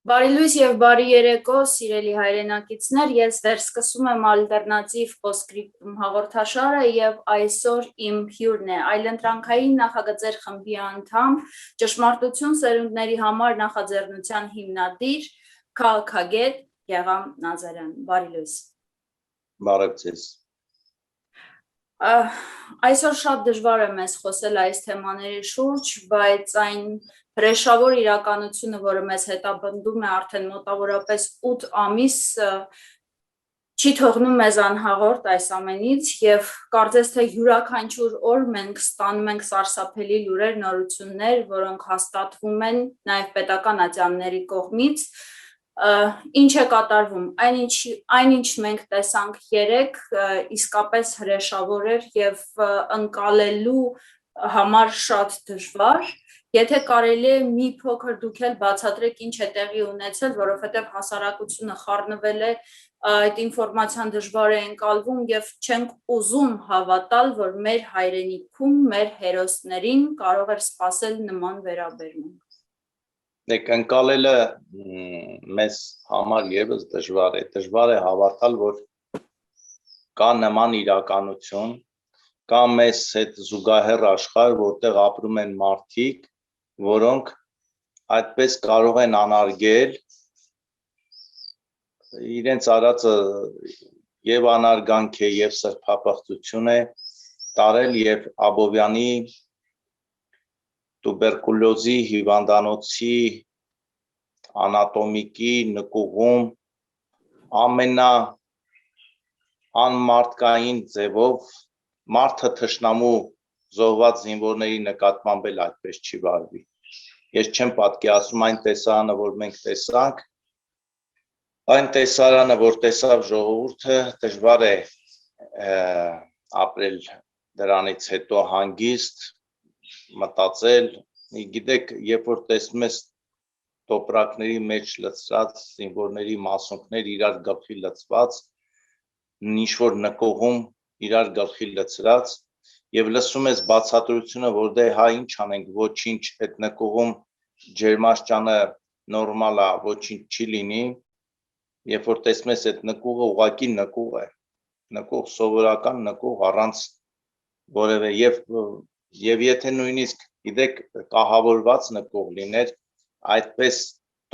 Բարի լույս եւ բարի երեկո, սիրելի հայրենակիցներ, ես վերսկսում եմ ալտերնատիվ Postscriptum հաղորդաշարը եւ այսօր իմ հյուրն է այլընտրանքային նախագծեր խմբի անդամ, ճշմարտություն սերունդների համար նախաձեռնության հիմնադիր, քաղաքագետ Գեղամ Նազարյան։ Բարի լույս։ Բարև ձեզ։ Այսօր շատ դժվար է մեզ խոսել այս թեմաների շուրջ, բայց այն հրեշավոր իրականությունը, որը մեզ հետապնդում է արդեն մոտավորապես 8 ամիս, չի թողնում մեզ անհաղորդ այս ամենից եւ կարծես թե յուրաքանչյուր օր մենք ստանում ենք սարսափելի լուրեր, նորություններ, որոնք հաստատվում են նաեւ պետական ատյանների կողմից։ Ինչ է կատարվում, այնինչ մենք տեսանք երեք, իսկապես հրեշավոր էր եւ ընկալելու համար շատ դժվար, եթե կարելի է մի փոքր դուք էլ բացատրեք ինչ է տեղի ունեցել, որովհետեւ հասարակությունը խառնվել է այդ ինֆորմացիան դժվար է ընկալվում եւ չենք ուզում հավատալ, որ մեր հայրենիքում, մեր հերոսներին կարող էր սպասել նման վերաբերմունք։ Դեք ընկալելը մեզ համար եւս դժվար է հավատալ, որ կա նման իրականություն, կա մեզ հետ զուգահեռ աշխարհ, որտեղ ապրում են մարդիկ, որոնք այդպես կարող են անարգել իրենց արածը եւ անարգանք է եւ սրբապղծություն է տարել եւ Աբովյանի տուբերկուլոզի հիվանդանոցի անատոմիկի նկուղում անմարդկային ձևով մարդը թշնամու զոհված զինվորների նկատմամբ էլ այդպես չի վարվի։ Ես չեմ պատկերացնում այն տեսարանը, որ մենք տեսանք, այն տեսարանը, որ տեսավ ժողովուրդը, դժվար է ապրել դրանից հետո հանգիստ մտածել, գիտեք, երբ որ տեսնում ես տոպրակների մեջ լցրած զինվորների մասունքներ իրար գլխի լցված, ինչ-որ նկողում իրար գլխի լցրած եւ լսում ես բացատրությունը, որ դե հա ինչ անենք, ոչինչ, այդ նկողում ջերմաստիճանը նորմալ է, ոչինչ չի լինի, երբ որ տեսնում ես այդ նկողը ուղղակի նկող է, նկող սովորական նկող առանց որևէ եւ եթե նույնիսկ գիտեք կահավորված նկող լիներ, այդպես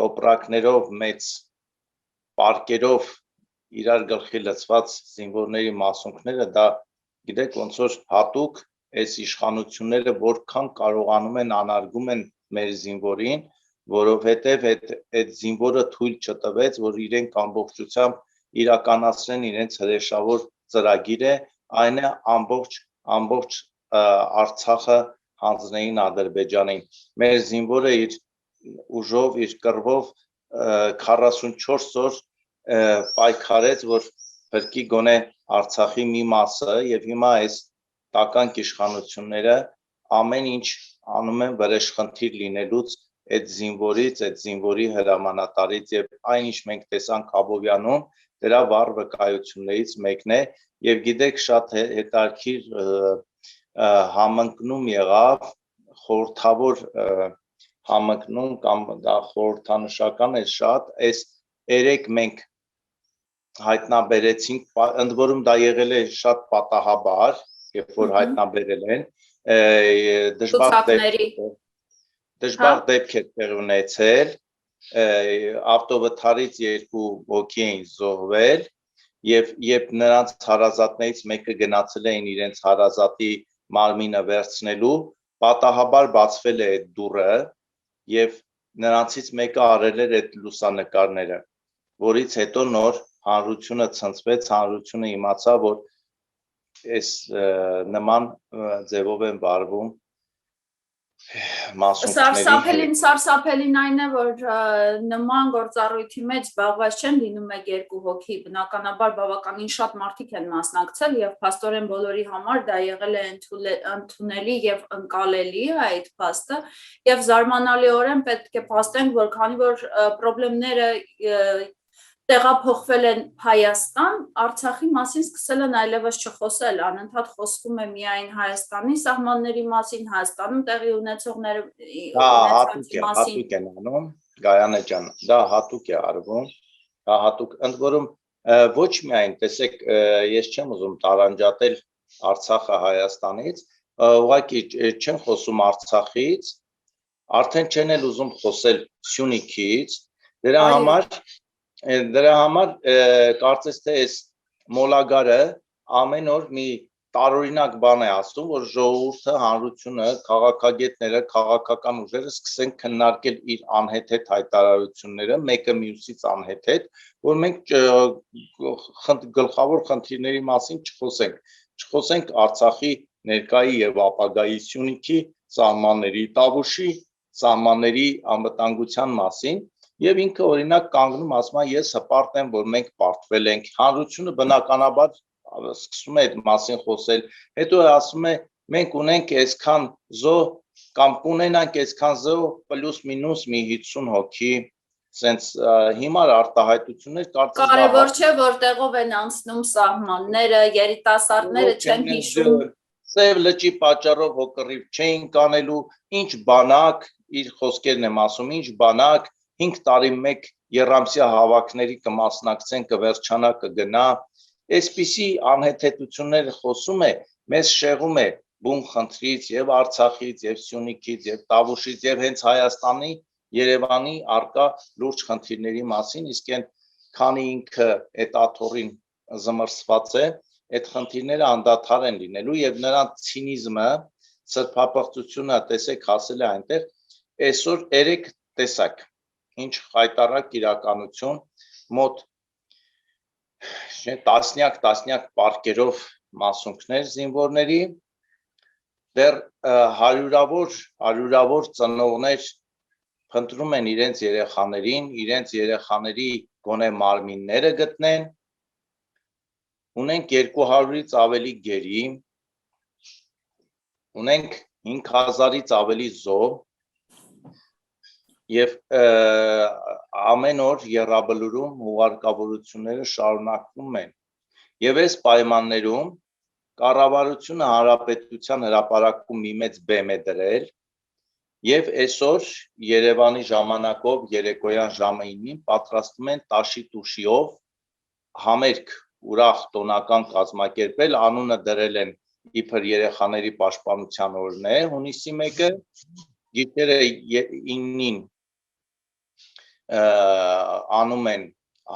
տոպրակներով մեծ պարկերով իրար գլխի լցված զինվորների մասունքները, դա գիտեք ոնց որ հատուկ այս իշխանությունները որքան կարողանում են անարգում են մեր զինվորին, որովհետև այդ զինվորը թույլ չտվեց, որ իրենք ամբողջությամբ իրականացնեն իրենց հրեշավոր ծրագիրը, այն է ամբողջ Արցախը հանձնեին Ադրբեջանին։ Մեր զինվորը իր ուժով, իր կռվով 44 օր պայքարեց, որ փրկի գոնե Արցախի մի մասը եւ հիմա այս տականք իշխանությունները ամեն ինչ անում են վրեժխնդիր լինելուց այդ զինվորից, այդ զինվորի հրամանատարից եւ այնինչ մենք տեսանք Աբովյանում, դրա վառ վկայություններից մեկն է եւ գիտեք շատ հետաքրքիր համընկնում եղավ խորհրդավոր համընկնում կամ դա խորհրդանշական է շատ, այս երեք մենք հայտնաբերեցինք, ընդ որում դա եղել է շատ պատահաբար, երբ որ հայտնաբերել են, դժվար դեպք է տեղ ունեցել, ավտովթարից 2 հոգի էին զոհվել եւ երբ նրանց հարազատներից մեկը գնացել էին իրենց հարազատի մարմինը վերցնելու, պատահաբար բացվել է այդ դուռը եւ նրանցից մեկը արել էր այդ լուսանկարները, որից հետո նոր հանրությունը ցնցվեց, հանրությունը իմացավ, որ այս նման ձևով են վարվում Սարսափելին այն է, որ նման գործառույթի մեջ զբաղված չեն լինում 1-2 հոգի, բնականաբար բավականին շատ մարդիկ են մասնակցել եւ փաստորեն բոլորի համար դա եղել է ընդունելի եւ ընկալելի այդ փաստը եւ զարմանալիորեն պետք է փաստենք, որ քանի որ խնդիրները տեղափոխվել են Հայաստան, Արցախի մասին սկսել են այլևս չխոսել, անընդհատ խոսվում է միայն Հայաստանի սահմանների մասին, Հայաստանում տեղի ունեցողների մասին։ Հատուկ են անում, Գայանե ջան, դա հատուկ է արվում, դա հատուկ, ընդ որում ոչ միայն, տեսեք, ես չեմ ուզում տարանջատել Արցախը Հայաստանից, ուղղակի չեմ խոսում Արցախից, արդեն չեն էլ ուզում խոսել Սյունիքից, դրա համար կարծես թե այս մոլագարը ամեն օր մի տարօրինակ բան է ասում, որ ժողովուրդը, հանրությունը, քաղաքագետները, քաղաքական ուժերը սկսեն քննարկել իր անհեթեթ հայտարարությունները, մեկը մյուսից անհեթեթ, որ մենք գլխավոր խնդիրների մասին չխոսենք Արցախի ներկայի եւ ապագայի Սյունիքի սահմանների, Տավուշի սահմանների անվտանգության մասին եւ ինքը օրինակ կանգնում ասում է ես հպարտ եմ որ մենք պարտվել ենք հանրությունը բնականաբար սկսում է այդ մասին խոսել հետո ասում է մենք ունենք այսքան զո կամ կունենանք այսքան զո պլյուս մինուս մի 50 հոգի sense հիմար արտահայտություններ կարևոր չէ որտեղով են անցնում սահմանները երիտասարդները չեն հիշում Սև լճի պատճառով հոկռիվ չէին կանելու ինչ բանակ իր խոսքերն եմ ասում ինչ բանակ 5 տարի մեկ երամսյա հավաքների կմասնակցեն կվերջանա կգնա այսպիսի անհեթեթությունները խոսում է մեզ շեղում է բուն խնդրից եւ Արցախից եւ Սյունիքից եւ Տավուշից եւ հենց Հայաստանի Երևանի արկա լուրջ խնդիրների մասին իսկ այն քանի ինքը այդ աթոռին զմրսված է այդ խնդիրները անդադար են լինելու եւ նրանց ցինիզմը սրբապղծությունը տեսեք հասել է այնտեղ այսօր 3 տեսակ ինչ խայտարակ իրականություն մոտ տասնյակ պարկերով մասունքներ զինվորների դեռ հարյուրավոր ծնողներ փնտրում են իրենց երեխաների գոնե մարմինները գտնեն ունենք 200-ից ավելի գերի ունենք 5000-ից ավելի զոհ եւ ամեն օր երրաբլուրում հուղարկավորությունները շարունակվում են եւ այս պայմաններում կառավարությունը հանրապետության հրապարակում մի մեծ բեմ է դրել եւ այսօր Երևանի ժամանակով երեկոյան ժամը 9-ին պատրաստվում են տաշի տուշիով համերգ ուրախ տոնական կազմակերպել անունը դրել են իբր երեխաների պաշտպանության օրն է հունիսի 1-ը գիշերը 9-ին անում են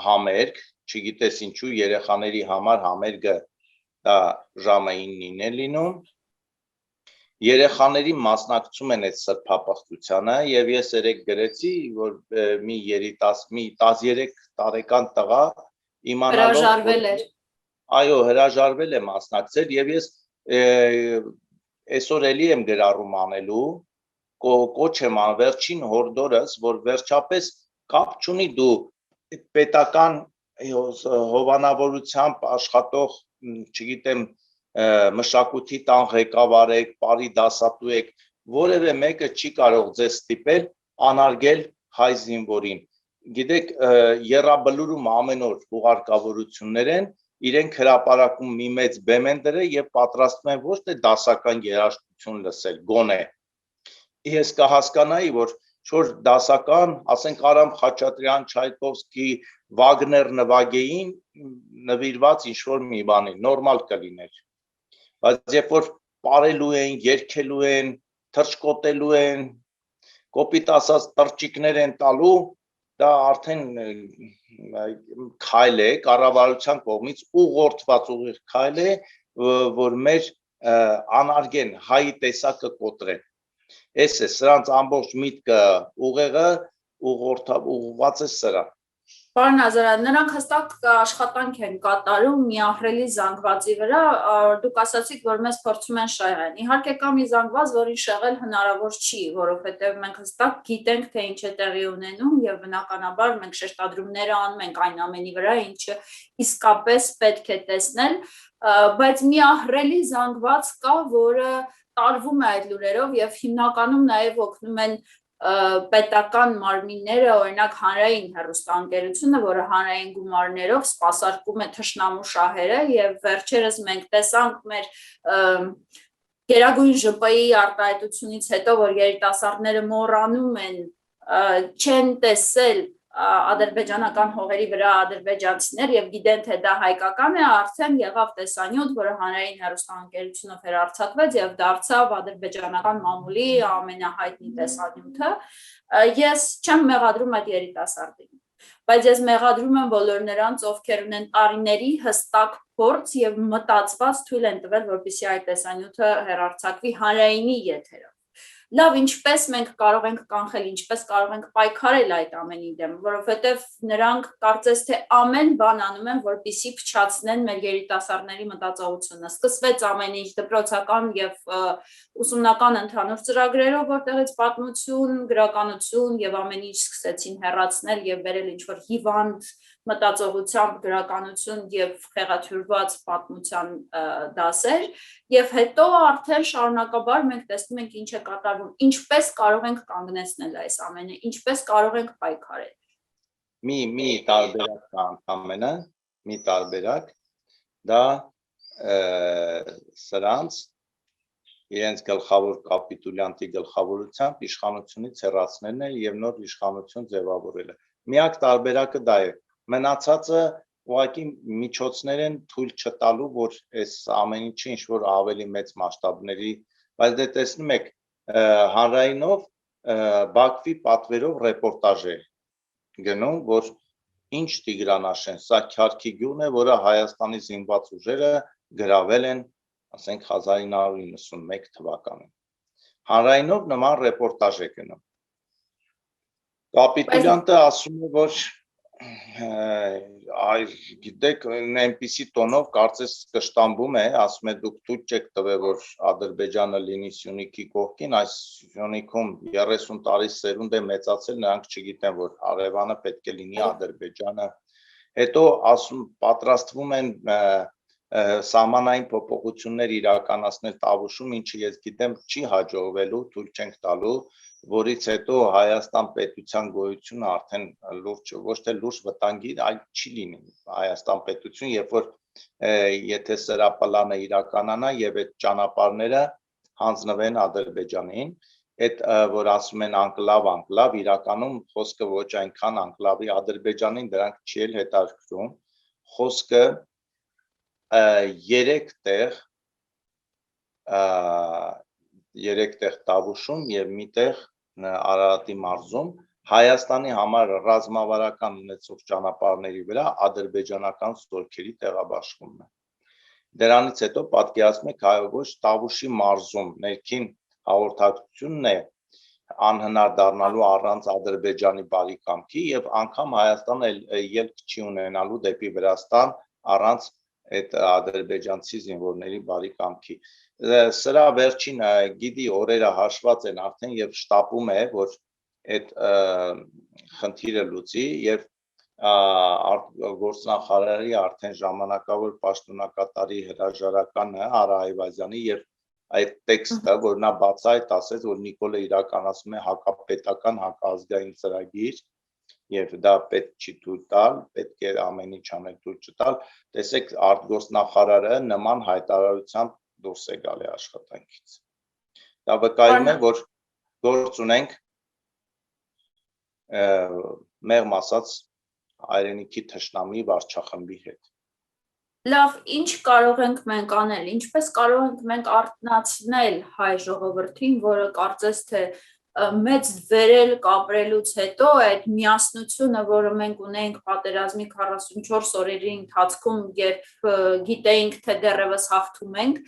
համերգ չգիտես ինչու երեխաների համար համերգը դա ժամը 9-ին է լինում երեխաների մասնակցում են այդ սրբապղծությանը եւ ես երեք գրեցի որ մի 13 տարեկան տղա իմանալով հրաժարվել էր այո հրաժարվել է մասնակցել եւ ես այսօր էլի եմ գրառում անելու կոչ եմ ան վերջին հորդորս որ վերջապես կապ չունի դու պետական հովանավորությամբ աշխատող չգիտեմ մշակույթի տան ղեկավար եք, բարի դասատու եք, որևէ մեկը չի կարող ձեզ ստիպել անարգել հայ զինվորին։ Գիտեք, երրաբլուրում ամեն օր հուղարկավորություններ են, իրենք հրապարակում մի մեծ բեմ են դրել եւ պատրաստվում են ոչ թե դասական երաժշտություն լսել, գոնե։ Ես կհասկանայի, որ շոր դասական, ասենք Արամ Խաչատրյան, Չայկովսկի, Վագներ նվագեին նվիրված ինչ-որ մի բանի, նորմալ կլիներ։ Բայց երբ որ պարելու են, երգելու են, թռչկոտելու են, կոպիտ ասած տրճիկներ են տալու, դա արդեն քայլ է, կառավարության կողմից ուղղորդված ուղիղ քայլ է, որ մեր անարգեն հայի տեսակը կոտրեն։ Էս է, սրանց ամբողջ միտքը ուղեղը ուղղված է սրան։ Պարոն Ազարյան, նրանք հստակ աշխատանք են կատարում մի ահռելի զանգվածի վրա, դուք ասացիք, որ մեզ փորձում են շահել։ Իհարկե կա մի զանգված, որին շեղել հնարավոր չի, որովհետև մենք հստակ գիտենք, թե ինչ է տեղի ունենում եւ բնականաբար մենք շեշտադրումներ անում ենք այն ամենի վրա, ինչը իսկապես պետք է տեսնել, բայց մի ահռելի զանգված կա, որը տարվում է այդ լուրերով եւ հիմնականում նաեւ օգնում են պետական մարմինները, օրինակ հանրային հեռուստաընկերությունը, որը հանրային գումարներով սպասարկում է թշնամու շահերը եւ վերջերս մենք տեսանք մեր Գերագույն ԺՊ-ի արտահայտությունից հետո, որ երիտասարդները մոռանում են չեն տեսել ադրբեջանական հողերի վրա ադրբեջանցիներ եւ գիտեն թե դա հայկական է, արդեն եղավ տեսանյութ, որը հանրային հեռուստաընկերությունով հեռարձակվեց եւ դարձավ ադրբեջանական մամուլի ամենահայտնի տեսանյութը։ Ես չեմ մեղադրում այդ երիտասարդին, բայց ես մեղադրում եմ բոլոր նրանց, ովքեր ունեն տարիների հստակ փորձ եւ մտածված թույլ են տվել, որպեսզի այդ տեսանյութը հեռարձակվի հանրայինի եթերով։ Լավ, ինչպես մենք կարող ենք կանխել, ինչպես կարող ենք պայքարել այդ ամենի դեմ, որովհետև նրանք կարծես թե ամեն բան անում են, որպեսզի փչացնեն մեր երիտասարդների մտածողությունը։ Սկսվեց ամեն ինչ դպրոցական եւ ուսումնական ընդհանուր ծրագրերով, որտեղից պատմություն, գրականություն եւ ամեն ինչ սկսեցին հեռացնել եւ բերել ինչ-որ հիվանդ մտածողությամբ գրականություն եւ խեղաթյուրված պատմության դասեր եւ հետո արդեն շարունակաբար մենք տեսնում ենք ինչ է կատարվում, ինչպես կարող ենք կանգնեցնել այս ամենը, ինչպես կարող ենք պայքարել։ Մի տարբերակ կա ընդամենը, մի տարբերակ, դա սրանց իրենց գլխավոր կապիտուլյանտի գլխավորությամբ իշխանությունից հեռացնելն է եւ նոր իշխանություն ձևավորելը։ Միակ տարբերակը դա է։ Մնացածը ուղղակի միջոցներ են թույլ չտալու, որ այս ամեն ինչը ինչ որ ավելի մեծ մասշտաբների, բայց դե տեսնում եք հանրայինով Բաքվի պատվերով ռեպորտաժ է գնում, որ ինչ Տիգրանաշեն, սա Քյարքի գյուղն է, որը Հայաստանի զինված ուժերը գրավել են, ասենք 1991 թվականին։ Հանրայինով նման ռեպորտաժ է գնում։ Կապիտուլյանտը ասում է, որ գիտեք, այնպիսի տոնով կարծես կշտամբում է, ասում է դուք թույլ չեք տվել, որ Ադրբեջանը լինի Սյունիքի կողքին, այս Սյունիքում 30 տարի սերունդ է մեծացել, նրանք չգիտեն, որ Արևանը պետք է լինի Ադրբեջանը, հետո ասում պատրաստվում են սահմանային փոփոխություններ իրականացնել Տավուշում, ինչը ես գիտեմ չի հաջողվելու, թույլ չենք տալու, որից հետո Հայաստան պետության գոյությունը արդեն լուրջ, ոչ թե լուրջ վտանգի, այլ չի լինի Հայաստան պետություն, երբ որ եթե սրա պլանը իրականանա եւ այդ ճանապարհները հանձնվեն Ադրբեջանին, այդ որ ասում են անկլավ, իրականում խոսքը ոչ այնքան անկլավի Ադրբեջանին դրանք չի էլ հետաքրքրում, խոսքը 3 տեղ Տավուշում եւ մի տեղ Արարատի մարզում Հայաստանի համար ռազմավարական ունեցող ճանապարհների վրա ադրբեջանական զորքերի տեղաբաշխումն է։ Դրանից հետո պատկերացնում եք ոչ Տավուշի մարզում ներքին հաղորդակցությունն է անհնար դառնալու առանց Ադրբեջանի բարի կամքի եւ անգամ Հայաստանը ելք չի ունենալու դեպի Վրաստան առանց այդ ադրբեջանցի զինվորների բարի կամքի։ Սրա վերջին գիտի օրերը հաշված են արդեն եւ շտապում է, որ այդ խնդիրը լուծի եւ գործնախարարի արդեն ժամանակավոր պաշտոնակատարի հրաժարականը Արա Այվազյանի եւ այդ տեքստը, որ նա բացահայտ ասեց, որ Նիկոլը իրականացնում է հակապետական հակազգային ծրագիր եւ դա պետք չի թույլ տալ, պետք է ամեն ինչ անել թույլ չտալ, տեսեք արտգործնախարարը նման հայտարարությամբ դուրս է գալի աշխատանքից։ Դա վկայում է, որ գործ ունենք մեղմ ասած հայրենիքի թշնամի վարչախմբի հետ։ Լավ, ինչ կարող ենք մենք անել, ինչպես կարող ենք մենք արթնացնել հայ ժողովրդին, որը կարծես թե մեծ վերել կապրելուց հետո այդ միասնությունը, որը մենք ունենք պատերազմի 44 օրերի ընթացքում, երբ գիտեինք, թե դեռևս հաղթում ենք,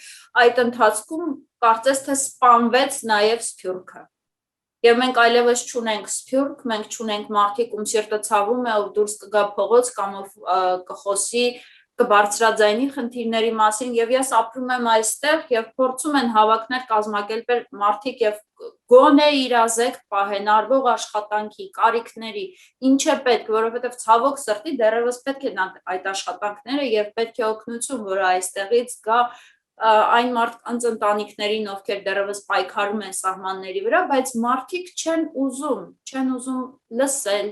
այդ ընթացքում կարծես թե սպանվեց նաև Սփյուռքը։ Եվ մենք այլևս չունենք Սփյուռք, մենք չունենք մարդիկ, ում սիրտը ցավում է, ով դուրս կգա փողոց կամ ով կխոսի կբարձրաձայնի խնդիրների մասին եւ ես ապրում եմ այստեղ եւ փորձում են հավաքներ կազմակերպել մարդիկ եւ գոնե իրազեկ պահեն արվող աշխատանքի, կարիքների, ինչ է պետք, որովհետեւ ցավոք սրտի դեռևս պետք են այդ աշխատանքները եւ պետք է օգնություն, որը այստեղից գա այն մարդկանց ընտանիքներին, ովքեր դեռևս պայքարում են սահմանների վրա, բայց մարդիկ չեն ուզում լսել,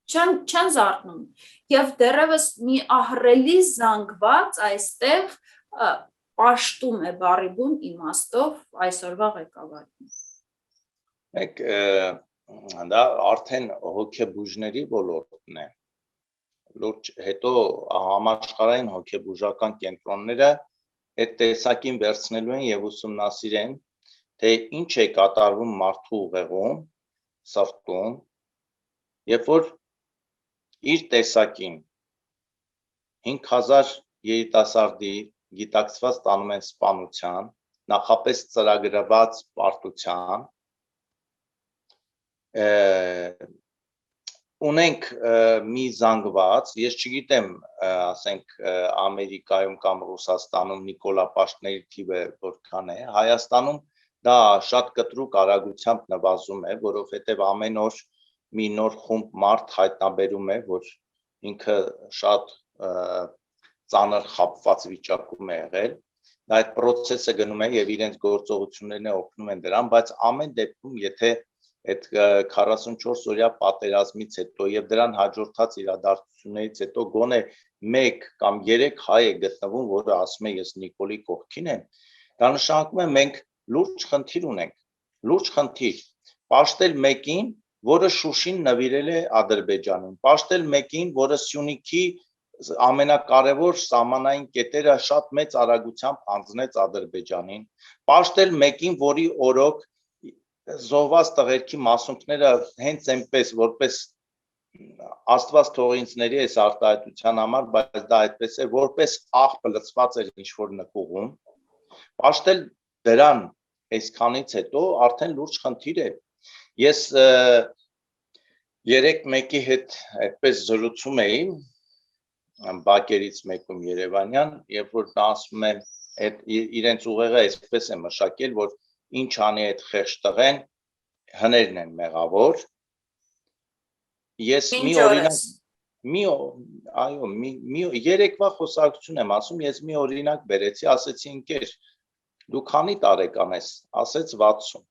չեն զարթնում եւ դեռևս մի ահռելի զանգված այստեղ պաշտում է բառի բուն իմաստով այսօրվա ղեկավարին։ Մեկ դա արդեն հոգեբուժների ոլորտն է։ Լուրջ հետո համաշխարհային հոգեբուժական կենտրոնները այդ տեսակին վերցնելու են եւ ուսումնասիրեն, թե ինչ է կատարվում մարդու ուղեղում, սրտում, երբ որ իր տեսակին 5000 երիտասարդի գիտակցված տանում են սպանության, նախապես ծրագրված պարտության, ունենք մի զանգված, ես չգիտեմ, ասենք Ամերիկայում կամ Ռուսաստանում Նիկոլա Պաշտների թիվը որքան է, Հայաստանում դա շատ կտրուկ արագությամբ նվազում է, որովհետև ամեն օր մի նոր խումբ մարդ հայտնաբերում է, որ ինքը շատ ծանր խաբված վիճակում է եղել, դա այդ process-ը գնում է եւ իրենց գործողություններն օգնում են դրան, բայց ամեն դեպքում եթե այդ 44 օրյա պատերազմից հետո եւ դրան հաջորդած իրադարձություններից հետո գոնե 1 կամ 3 հայ է գտնվում, որը ասում է ես Նիկոլի կողքին եմ, դա նշանակում է մենք լուրջ խնդիր ունենք, լուրջ խնդիր, պաշտել մեկին, որը Շուշին նվիրել է Ադրբեջանին, պաշտել մեկին, որը Սյունիքի ամենակարևոր սահմանային կետերը շատ մեծ արագությամբ հանձնեց Ադրբեջանին, պաշտել մեկին, որի օրոք զոհված տղերքի մասունքները հենց այնպես որպես Աստված թող ինձ ների այս արտահայտության համար, բայց դա այդպես է, որպես աղբ լցված էր ինչ-որ նկուղում, պաշտել դրան այսքանից հետո արդեն լուրջ խնդիր է։ Ես երեք մեկի հետ այդպես զրուցում էի, բակերից մեկում Երևանյան, երբ որ նա ասում է, իրենց ուղեղը այսպես է մշակել, որ ինչ անի այդ խեղճ տղեն, հներն են մեղավոր, ես մի օրինակ, երեկվա խոսակցություն եմ ասում, ես մի օրինակ բերեցի, ասեցի ընկեր, դու քանի տարեկան ես, ասեց 60,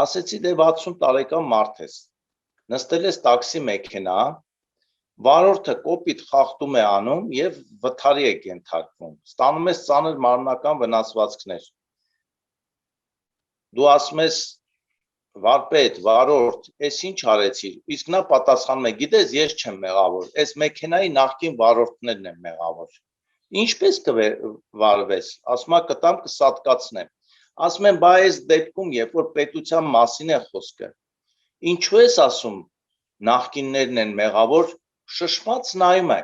ասեցի դե 60 տարեկան մարդ ես, նստել ես տաքսի մեքենա, վարորդը կոպիտ խախտում է անում եւ վթարի է կենթարկվում, ստանում ես ծանր մարմնական վնասվածքներ, դու ասում ես վարպետ, վարորդ, ես ինչ արեցիր, իսկ նա պատասխանում է, գիտես, ես չեմ մեղավոր, այս մեքենայի նախկին վարորդներն են մեղավոր, ինչպես կվարվես, ասում է կտամ կսատկացնեմ, ասում եմ, բա այս դեպքում, երբ որ պետության մասին է խոսքը, ինչու ես ասում, նախկիններն են մեղավոր, շշմած նայում է,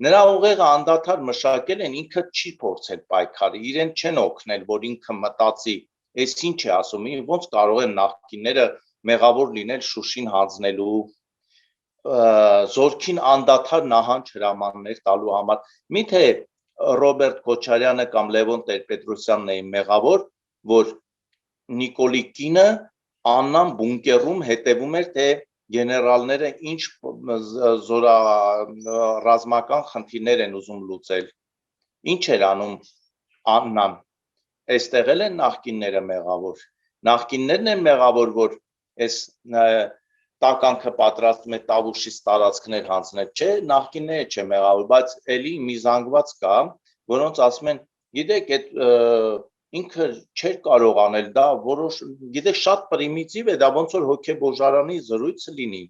նրա ուղեղը անդադար մշակել են, ինքը չի փորձել պայքարի, իրեն չեն օգնել, որ ինքը մտածի, այս ինչ է ասում, ոնց կարող են նախկինները մեղավոր լինել Շուշին հանձնելու, զորքին անդադար նահանջ հրամաններ տալու համար, միթե Ռոբերտ Քոչարյանը կամ Լևոն Տեր-Պետրոսյանն էին մեղավոր, որ Նիկոլի կինը Աննան բունկերում հետևում էր, թե գեներալները ինչ ռազմական խնդիրներ են ուզում լուծել, ինչ էր անում Աննան, այստեղ էլ են նախկինները մեղավոր, նախկիններն են մեղավոր, որ այս տականքը պատրաստում է Տավուշից տարածքներ հանձնել, չէ, նախկինները չէ մեղավոր, բայց էլի մի զանգված կա, որոնց ասում են, գիտեք, այդ ինքը չէր կարող անել, դա որոշ, գիտեք, շատ պրիմիտիվ է, դա ոնց որ հոգեբոժարանի զրույցը լինի,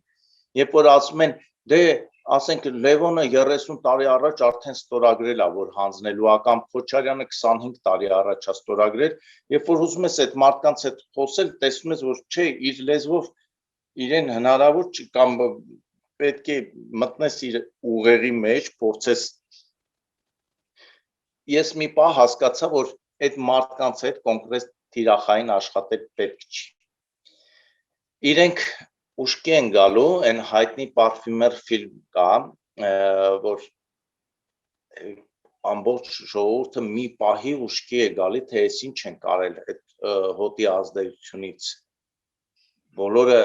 երբ որ ասում են, դե ասենք Լևոնը 30 տարի առաջ արդեն ստորագրել է, որ հանձնելու է, կամ Քոչարյանը 25 տարի առաջ է ստորագրել, երբ որ ուզում ես այդ մարդկանց հետ խոսել, տեսնում ես, որ չէ, իր լեզվով իրեն հնարավոր չի, կամ պետք է մտնես իր ուղեղի մեջ, փորձես, ես մի պահ հասկացա, որ այդ մարդկանց հետ կոնկրետ թիրախային աշխատել պետք չի, իրենք ուշքի են գալու, այն հայտնի պարֆյումեր ֆիլմ կա, որ ամբողջ ժողովուրդը մի պահի ուշքի է գալի, թե ես ինչ են կարել այդ հոտի ազդեցությունից, բոլորը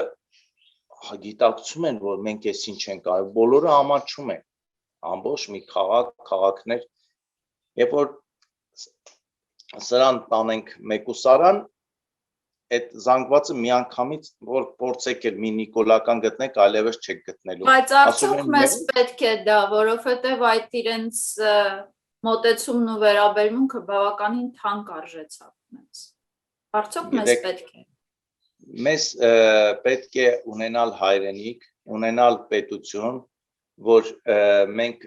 գիտակցում են, որ մենք ես ինչ են կարել, բոլորը ամաչում են, ամբողջ մի քաղաքներ, երբ որ սրան տանենք մեկուսարան, այդ զանգվածը միանգամից որ փորձեք էլ մի նիկոլական գտնեք, այլևս չեք գտնելու։ Բայց արդյոք մեզ պետք է դա, որովհետև այդ իրենց մոտեցումն ու վերաբերմունքը բավականին թանկ արժեցավ մեզ։ Արդյոք մեզ պետք է։ մեզ պետք է ունենալ հայրենիք, ունենալ պետություն, որ մենք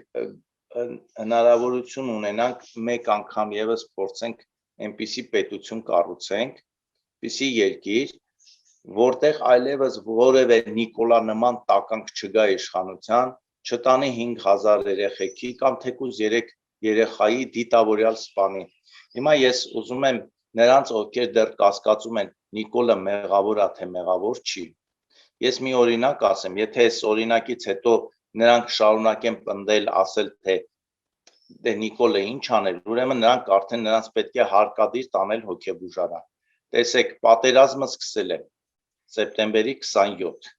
հնարավորություն ունենանք մեկ անգամ եւս փորձենք այնպիսի պետություն կառուցենք, այնպիսի երկիր, որտեղ այլևս որևէ Նիկոլա նման տականք չգա իշխանության, չտանի 5000 երեխեքի կամ թեկուզ 3 երեխայի դիտավորյալ սպանի։ Հիմա ես ուզում եմ նրանց, ովքեր դեռ կասկածում են Նիկոլը մեղավոր է թե մեղավոր չի։ Ես մի օրինակ ասեմ, եթե այս օրինակից հետո նրանք շարունակեն պնդել, ասել թե դե Նիկոլը ինչ անել, ուրեմն նրանք արդեն նրանց պետք է հարկադիր տանել հոգեբուժարան։ Տեսեք, պատերազմը սկսել է սեպտեմբերի 27։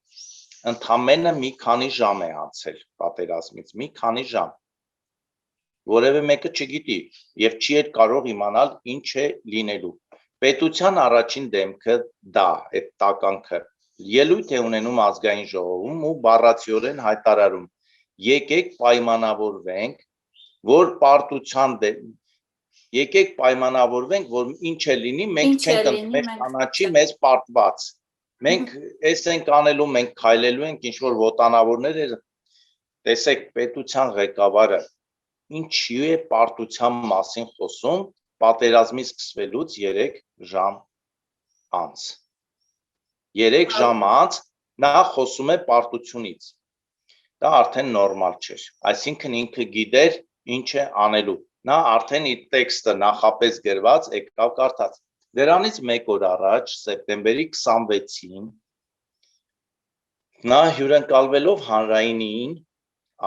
Ընդամենը մի քանի ժամ է անցել պատերազմից, մի քանի ժամ։ Որևէ մեկը չգիտի եւ չի էլ կարող իմանալ ինչ է լինելու։ Պետության առաջին դեմքը դա, այդ տականքը ելույթ է ունենում ազգային ժողովում ու բառացիորեն հայտարարում. եկեք պայմանավորվենք, որ պարտության եկեք պայմանավորվենք, որ ինչ է լինի, մենք չենք մեր կանաչի մեզ պարտված։ Մենք այս ենք անելու, մենք քայլելու ենք, ինչ որ ոտանավորներ է, տեսեք, պետության ղեկավարը ինչի է պարտության մասին խոսում պատերազմի սկսվելուց 3 ժամ անց։ 3 ժամ անց նա խոսում է պարտությունից։ Դա արդեն նորմալ չէր։ Այսինքն ինքը գիտեր ինչ է անելու։ Նա արդեն իր տեքստը նախապես գրված եկավ կարդաց։ Դրանից 1 օր առաջ, սեպտեմբերի 26-ին, նա հյուրընկալվելով հանրայինին,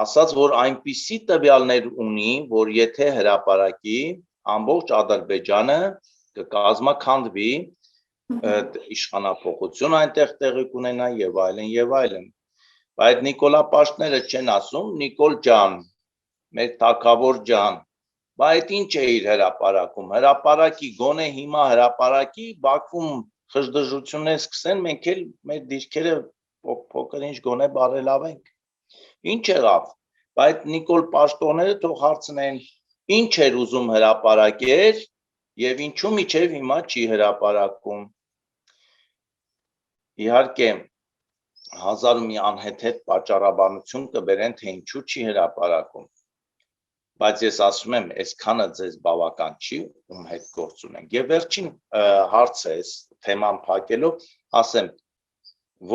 ասաց, որ այնպիսի տվյալներ ունի, որ եթե հրապարակի, ամբողջ Ադրբեջանը կկազմաքանդվի, իշխանափոխություն այնտեղ տեղի կունենա եւ այլն եւ այլն։ Բայց Նիկոլա Պաշտները չեն ասում, Նիկոլ ջան, մեր թագավոր ջան, բայց ինչ է իր հրապարակում, հրապարակի գոնե հիմա հրապարակի Բաքվում խժդժություններ սկսեն, մենք էլ մեր դիրքերը փոքր ինչ գոնե բարելավենք։ Ինչ եղավ, բայց Նիկոլ Պաշտոնները թող հարցնեն, ինչ էր ուզում հրապարակեր եւ ինչու միջև հիմա չի հրապարակում։ Իհարկե 1000 մի անհեթեթ պատճառաբանություն կբերեն, թե ինչու չի հրապարակում։ Բայց ես ասում եմ, այսքանը ձեզ բավական չի, ում հետ գործ ունենք։ Եվ վերջին հարցը էս թեման փակելով, ասեմ,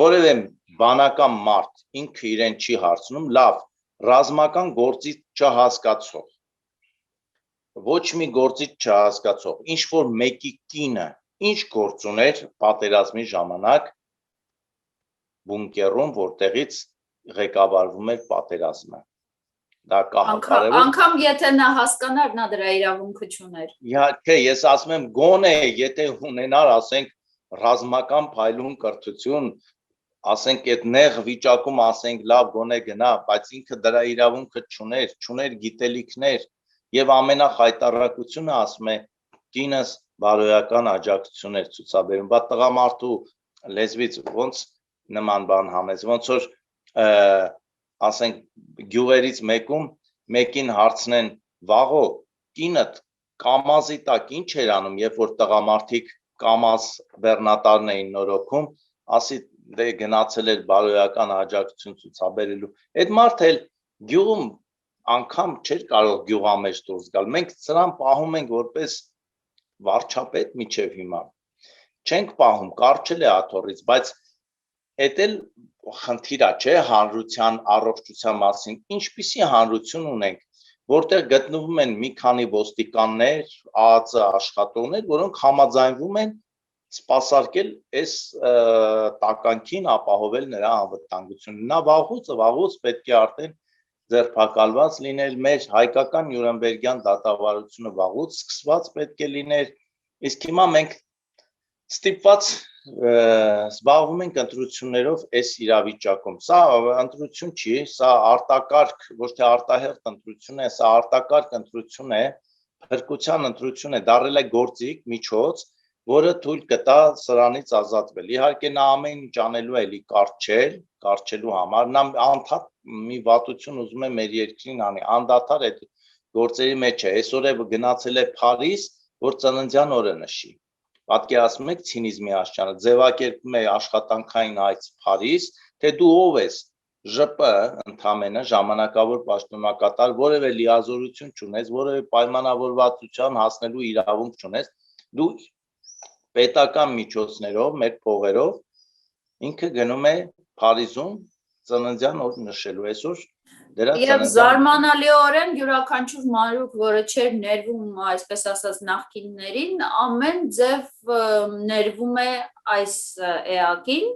որևէ բանական մարդ ինքը իրեն չի հարցնում, լավ, ռազմական գործից չհասկացող, ոչ մի գործից չհասկացող, ինչ որ մեկի կինը, ինչ գործ ուներ պատերազմի ժամանակ բունկերում, որտեղից ղեկավարվում էր պատերազմը։ Դա կարևոր։ Անգամ եթե նա հասկանար, նա դրա իրավունքը չուներ։ Իհարկե, ես ասում եմ, գոնե եթե ունենար, ասենք, ռազմական փայլուն կրթություն, ասենք այդ նեղ վիճակում, ասենք, լավ գոնե գնա, բայց ինքը դրա իրավունքը չուներ գիտելիքներ եւ ամենախայտարակությունը ասում է կինս բարոյական աջակցություն էր ցուցաբերում, բայց տղամարդու լեզվից ոնց նման բան համես, ոնց որ ասենք գյուղերից մեկին հարցնեն վաղո կինդ կամազի տակ ինչ էր անում, երբ որ տղամարդիկ կամազ բեռնատարն էին նորոգում, ասի դե գնացել էր բարոյական աջակցություն ցուցաբերելու։ Այդ մարդը էլ գյուղում անգամ չէր կարող գյուղամեջ դուրս գալ։ Մենք սրան պահում ենք որպես վարչապետ միջև հիմա։ Չենք պահում, կարճել է աթոռից, բայց Էդ էլ խնդիր է, չէ, հանրության առողջության մասին, ինչպիսի հանրություն ունենք, որտեղ գտնվում են մի քանի ոստիկաններ, ԱԱԾ աշխատողներ, որոնք համաձայնվում են սպասարկել այս տականքին ապահովել նրա անվտանգությունը։ Նա վաղուց պետք է արդեն ձերբակալված լինել, մեր հայկական Նյուրնբերգյան դատավարությունը վաղուց սկսված պետք է լիներ, իսկ հիմա մենք ստիպված զբաղվում ենք ընտրություններով այս իրավիճակում։ Սա ընտրություն չի, սա արտակարգ, ոչ թե արտահերթ ընտրություն է, սա արտակարգ ընտրություն է, փրկության ընտրություն է, դառել է գործիք, միջոց, որը թույլ կտա սրանից ազատվել։ Իհարկե նա ամեն ինչ անելու է էլի կարճելու համար, նա անդադար մի վատություն ուզում է մեր երկրին անի, անդադար այդ գործերի մեջ է, այսօր է գնացել է Փարիզ, որ ծննդյան օրը նշի։ պատկերացնում եք ցինիզմի աշճանը, ձևակերպում է աշխատանքային այց Փարիզ, թե դու ով ես, ԺՊ ընդամենը ժամանակավոր պաշտոնակատար, որևէ լիազորություն չունես, որևէ պայմանավորվածության հասնելու իրավունք չունես, դու պետական միջոցներով, մեր փողերով ինքը գնում է Փարիզում ծննդյան օր նշելու, այսօր դրա Եվ զարմանալիորեն յուրաքանչյուր մանրուք, որը չէր ներվում, այսպես ասած, նախկիններին, ամեն ձև ներվում է այս էակին,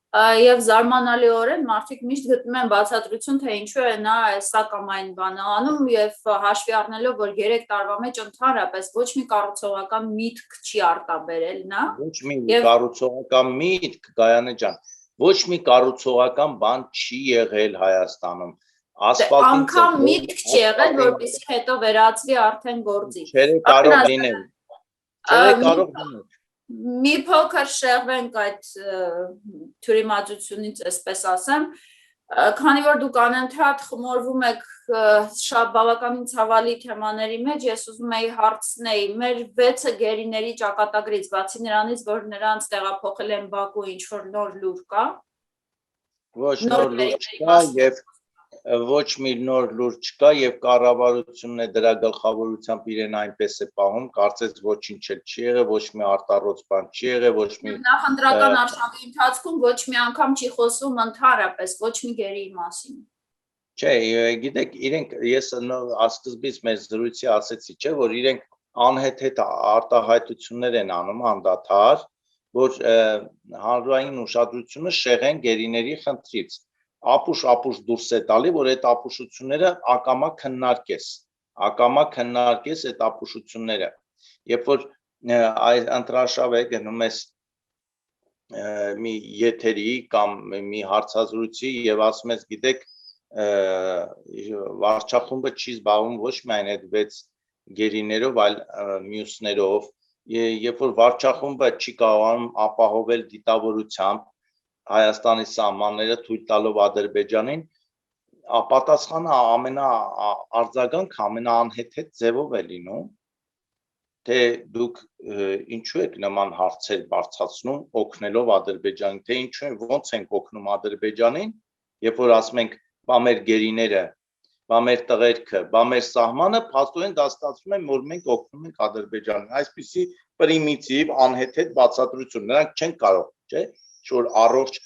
եւ զարմանալիորեն մարդիկ միշտ գտնում են բացատրություն, թե ինչու է նա սա կամ այն բանը անում, եւ հաշվի առնելով, որ 3 տարվա մեջ ընդհանրապես ոչ մի կառուցողական միտք չի արտաբերել նա, ոչ մի կառուցողական միտք, Գայանե ջան, ոչ մի կառուցողական բան չի եղել Հայաստանում։ Անգամ միտք չի եղել, որպեսզի հետո վերածվի արդեն գործի։ Չէ կարող լինել։ Չէ կարող լինել։ Մի փոքր շեղվենք այդ թյուրիմացությունից, այսպես ասեմ, քանի որ դուք անընդհատ խմորվում եք շատ բավականին ցավալի թեմաների մեջ, ես ուզում եի հարցնել, մեր 6 գերիների ճակատագրից, բացի նրանից, որ նրանց տեղափոխել են Բաքու, ինչ որ նոր լուր կա։ Ոչ նոր լուր չկա եւ ոչ մի նոր լուր չկա եւ կառավարությունն է դրա գլխավորությամբ իրեն այնպես է պահում, կարծես ոչինչ չի եղել, ոչ մի արտառոց բան չի եղել, ոչ մի նախընտրական արշավի ընթացքում ոչ մի անգամ չի խոսվում ընդհանրապես ոչ մի գերիի մասին։ Չէ, գիտեք, իրենք ես սկզբից մեր զրույցի ասեցի, չէ, որ իրենք անհետ արտահայտություններ են անում անդադար, որ հանրային ուշադրությունը շեղեն գերիների խնդրից։ Ապուշ դուրս է տալի, որ այդ ապուշությունները ակամա քննարկես այդ ապուշությունները։ Երբ որ ընտրաշավ է գնում ես մի եթերի կամ մի հարցազրույցի եւ ասում ես, գիտեք, վարչախումբը չի զբաղվում ոչ միայն այդ 6 գերիներով, այլ մյուսներով, երբ որ վարչախումբը չի կարողանում ապահովել դիտավորությամբ Հայաստանի սահմանները թույլ տալով Ադրբեջանին, պատասխանը ամենաարձագանք ամենաանհեթեթ ձևով է լինում, թե դուք ինչու եք նման հարցեր բարձրացնում օգնելով Ադրբեջանին, թե ինչու ոնց ենք օգնում Ադրբեջանին, երբ որ ասում ենք, բա մեր գերիները, բա մեր տղերքը, բա մեր սահմանը, փաստորեն դա ստացվում է, որ մենք օգնում ենք Ադրբեջանին, այսպիսի պրիմիտիվ անհեթեթ բացատրություն, նրանք չեն կարող, չէ՞, որ առողջ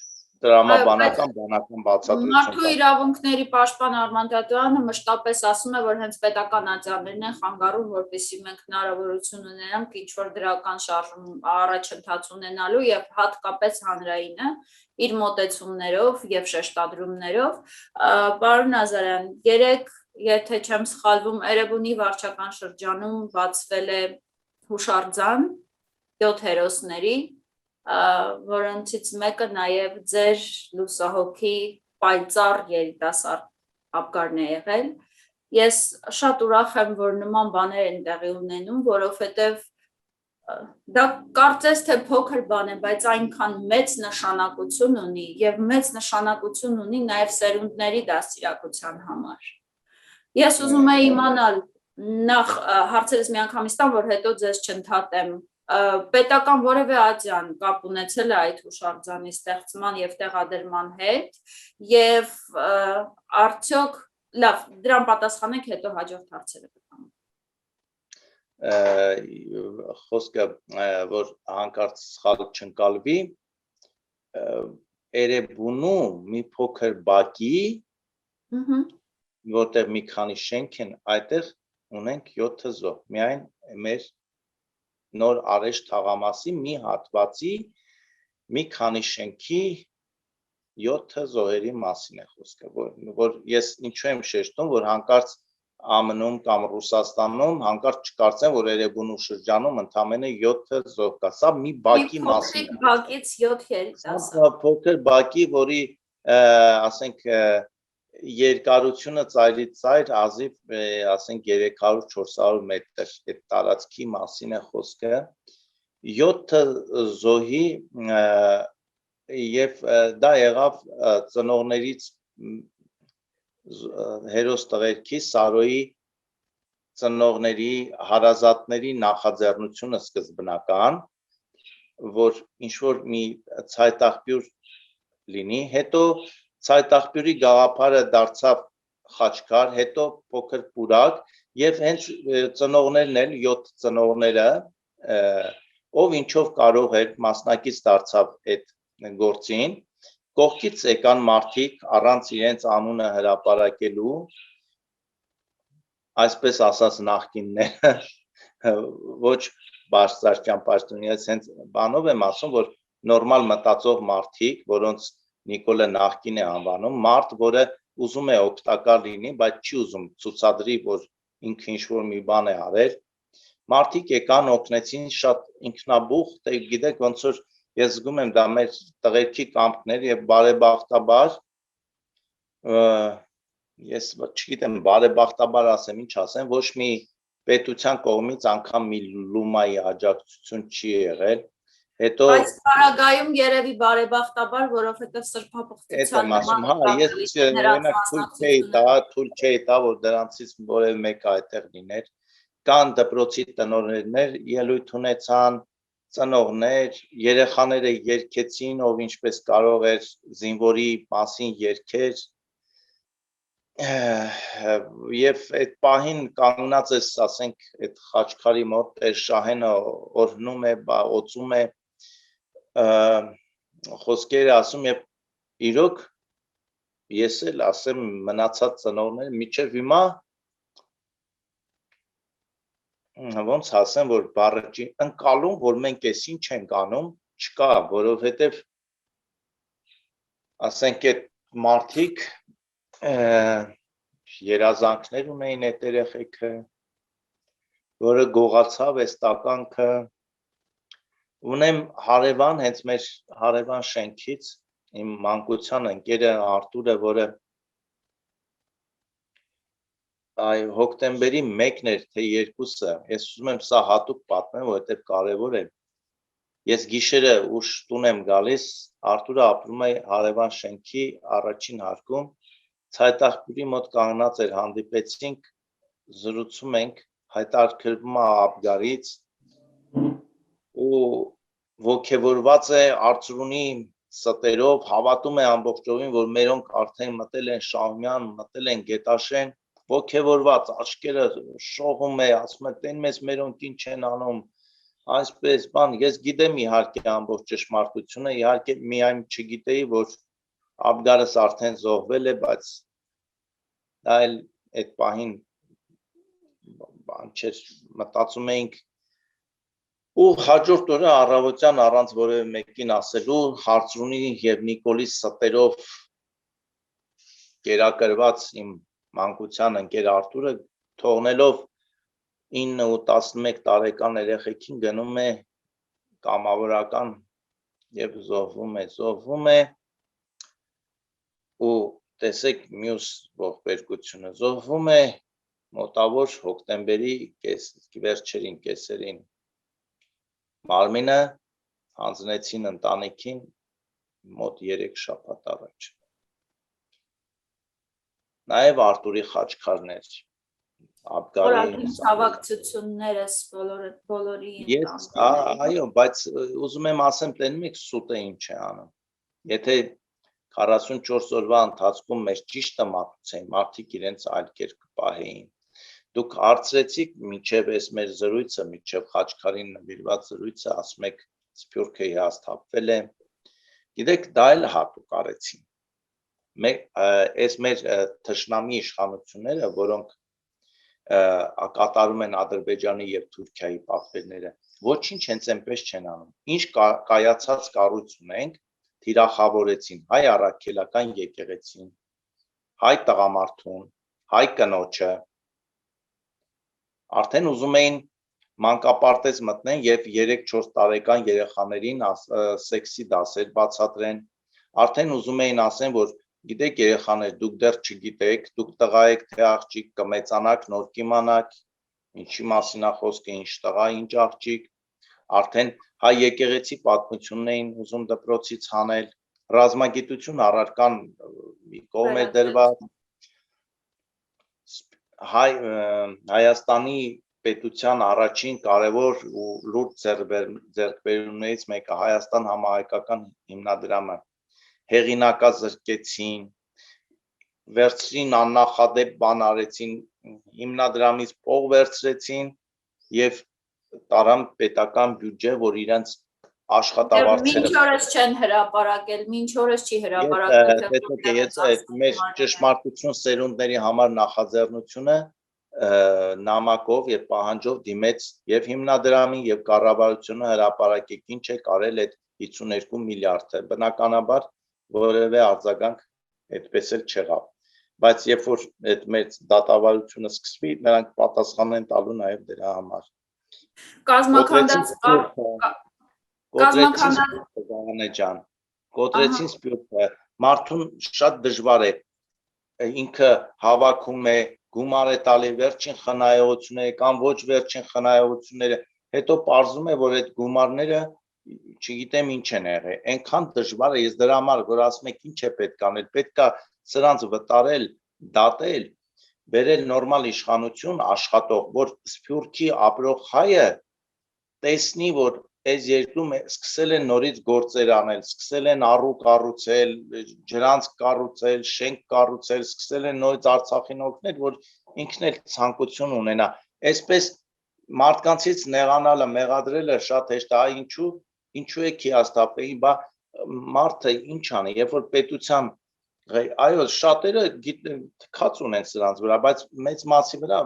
դրամաբանական բացատրություն։ Մարդու իրավունքների պաշտպան Արման Տատյանը մշտապես ասում է, որ հենց պետական ատյաններն են խանգարում, որպեսզի մենք հնարավորություն ունենանք ինչ-որ դրական շարժում առաջընթաց ունենալու եւ հատկապես հանրայինը իր մոտեցումներով եւ շեշտադրումներով։ Պարոն Ազարյան, 3, եթե չեմ սխալվում, Էրեբունի վարչական շրջանում բացվել է հուշարձան 7 հերոսների, որոնցից մեկը նաև ձեր լուսահոգի պայծառ երիտասարդ ապկարն է եղել։ Ես շատ ուրախ եմ, որ նման բաներ են տեղի ունենում, որովհետև դա կարծես թե փոքր բան է, բայց այնքան մեծ նշանակություն ունի եւ մեծ նշանակություն ունի նաև սերունդների դաստիարակության համար։ Ես ուզում եի իմանալ, նախ հարցերս միանգամից տամ, որ հետո ձեզ չընդհատեմ, պետական որևէ ատյան կապ ունեցել է այդ հուշարձանի ստեղծման եւ տեղադրման հետ եւ արդյոք լավ դրան պատասխանենք հետո հաջորդ հարցերը կտամ։ Խոսքը որ հանկարծ սխալ չընկալվի, Էրեբունում մի փոքր բակի, որտեղ մի քանի շենք են, այդտեղ ունենք 7 զոհ, միայն մեր նոր արեշտ թաղամասի մի հատվածի մի քանի շենքի 7 զոհերի մասին է խոսքը, որ ես ինչու եմ շեշտում, որ հանկարծ ԱՄՆ-ում կամ Ռուսաստանում հանկարծ չկարծեն, որ Էրեբունու շրջանում ընդամենը 7 զոհ կա, սա մի բակի մասին է։ Բակից 7 երիտասարդ։ Փոքր բակի, որի ասենք երկարությունը ծայրից ծայր ազիվ ասենք 300-400 մետր այդ տարածքի մասին է խոսքը 7 զոհի եւ դա եղավ ծնողներից հերոս տղերքի Սարոյի ծնողների հարազատների նախաձեռնությունը սկզբնական որ ինչ որ մի ցայտաղբյուր լինի, հետո ցայտաղբյուրի գաղափարը դարձավ խաչքար, հետո փոքր պուրակ եւ հենց ծնողներն էլ 7 ծնողները ով ինչով կարող էր մասնակից դարձավ այդ գործին, կողքից եկան մարդիկ առանց իրենց անունը հրապարակելու, այսպես ասած նախկինները ոչ բարձր ճամփաշտունից հենց բանով եմ ասում, որ նորմալ մտածող մարդիկ, որոնց Նիկոլը նախկին է անվանում, մարդ, որը ուզում է օգտակար լինի, բայց չի ուզում ցուցադրի, որ ինքը ինչ-որ մի բան է արել, մարդիկ եկան օգնեցին շատ ինքնաբուխ, դե գիտեք ոնց որ ես զգում եմ դա մեր տղերքի կամքներ եւ բարեբախտաբար ես չգիտեմ բարեբախտաբար ասեմ, ինչ ասեմ, ոչ մի պետության կողմից անգամ մի լումայի աջակցություն չի եղել, հետո Այս պարագայում երևի բարեբախտաբար, որովհետեւ սրբապղծության թույլ չէի տա, որ դրանցից որևէ մեկը այդտեղ լիներ, կան դպրոցի տնօրեններ, ելույթ ունեցան, ծնողներ, երեխաները երգեցին, ով ինչպես կարող էր զինվորի մասին երգեր, եւ այդ պահին կանգնած ես, ասենք, այդ խաչքարի մոտ Տեր Շահենը օրհնում է, օծում է, խոսքերը ասում եւ իրոք ես էլ ասեմ մնացած ծնողներ միջև հիմա ոնց ասեմ որ բառը չի ընկալում որ մենք էս ինչ ենք անում չկա որովհետեւ ասենք այդ մարդիկ երազանքներ ունեին այդ երեխեքը որը գողացավ այս տականքը ունեմ հարևան հենց մեր հարևան շենքից իմ մանկության ընկերը Արտուրը որը այ հոկտեմբերի 1-ն էր թե 2-ը ես ուզում եմ սա հատուկ պատմեմ որովհետև կարևոր է ես գիշերը ուշ տուն եմ գալիս Արտուրը ապրում է հարևան շենքի առաջին հարկում ցայտաղբյուրի մոտ կանգնած էր հանդիպեցինք զրուցում ենք հայտարարվում է Աբգարից ու ոգևորված է Արծրունի ստերով հավատում է ամբողջովին որ մերոնք արդեն մտել են Շահումյան մտել են Գետաշեն ոգևորված աչքերը շողում է ասում է տեն մեզ մերոնք ինչ են անում այսպես բան ես գիտեմ իհարկե ամբողջ ճշմարտությունը իհարկե միայն չգիտեի որ Աբգարս արդեն զոհվել է բայց դա էլ այդ պահին բան չէր մտածում էինք ու հաջորդ օրը առավոտյան առանց որևէ մեկին ասելու Հարցրունի եւ Նիկոլի ստերով կերակրված իմ մանկության ընկեր Արտուրը թողնելով 9 ու 11 տարեկան երեխեքին գնում է կամավորական եւ զոհվում է ու տեսեք մյուս ողբերգությունը զոհվում է մոտավոր հոկտեմբերի վերջերին կեսերին Մարմինը հանձնեցին ընտանիքին մոտ 3 շաբաթ առաջ նաև Արտուրի խաչքարներ Աբգարի ցավակցություններս բոլորի այո բայց ուզում եմ ասեմ տենում եք սուտը ինչ է անում եթե 44 օրվա ընթացքում մեր ճիշտը մատուցեին մարդիկ իրենց այլ կերպ կպահեին դուք հարցրեցիք մինչև այս մեր զրույցը մինչև խաչքարին նվիրված զրույցը ասում եք Սփյուռքը հիասթափվել է գիտեք դա էլ հատուկ արեցին այս մեր թշնամի իշխանությունները որոնք կատարում են Ադրբեջանի եւ Թուրքիայի պատվերները ոչինչ հենց այնպես չեն անում ինչ կայացած կառույց ունենք թիրախավորեցին հայ առաքելական եկեղեցին հայ տղամարդուն հայ կնոջը արդեն ուզում էին մանկապարտեզ մտնեն եւ 3-4 տարեկան երեխաներին սեքսի դասեր բացատրեն արդեն ուզում էին ասեն որ գիտեք երեխաներ դուք դեռ չգիտեք դուք տղա եք թե աղջիկ կմեծանաք նոր կիմանաք ինչի մասին է խոսքը ինչ տղա ինչ աղջիկ արդեն հայ եկեղեցի պատմությունն էին ուզում դպրոցից հանել ռազմագիտություն առարկան մի կողմ է դրված Հայաստանի պետության առաջին կարևոր ու լուրջ ձեռքբերումներից մեկը Հայաստան համահայկական հիմնադրամը հեղինակազրկեցին, վերցրին աննախադեպ բան արեցին, հիմնադրամից փող վերցրեցին եւ տարան պետական բյուջե, որ իրենց աշխատավարձերը Մինչ օրս չեն հրապարակել, մինչ օրս չի հրապարակել։ Ես մեր ճշմարտություն սերունդների համար նախաձեռնությունը նամակով եւ պահանջով դիմեց եւ հիմնադրամին եւ կառավարությունը հրապարակեք ինչ է կարել այդ 52 միլիարդը բնականաբար որևէ արձագանք այդպես էլ չեղավ բայց երբ որ այդ մեծ դատավարությունը սկսվի նրանք պատասխան են տալու նաեւ դրա համար կոտրեցին սպյուրքը մարդուն շատ դժվար է ինքը հավաքում է գումար է տալի վերջին խնայողությունները կամ ոչ վերջին խնայողությունները հետո պարզվում է որ այդ գումարները չգիտեմ ինչ են եղել այնքան դժվար է ես դրա համար որ ասում եք ինչ է պետք անել պետքա սրանց վտարել դատել բերել նորմալ իշխանություն աշխատող որ սփյուռքի ապրող հայը տեսնի որ այս երկրում սկսել են նորից գործեր անել սկսել են առու կառուցել ջրանց կառուցել շենք կառուցել սկսել են նորից Արցախին օգնել որ ինքն էլ ցանկություն ունենա այսպես մարդկանցից նեղանալը մեղադրելը շատ հեշտ է ինչու է հիասթափեի բա մարդը ինչ անի երբ որ պետության այո շատերը թքած ունեն սրանց վրա բայց մեծ մասի վրա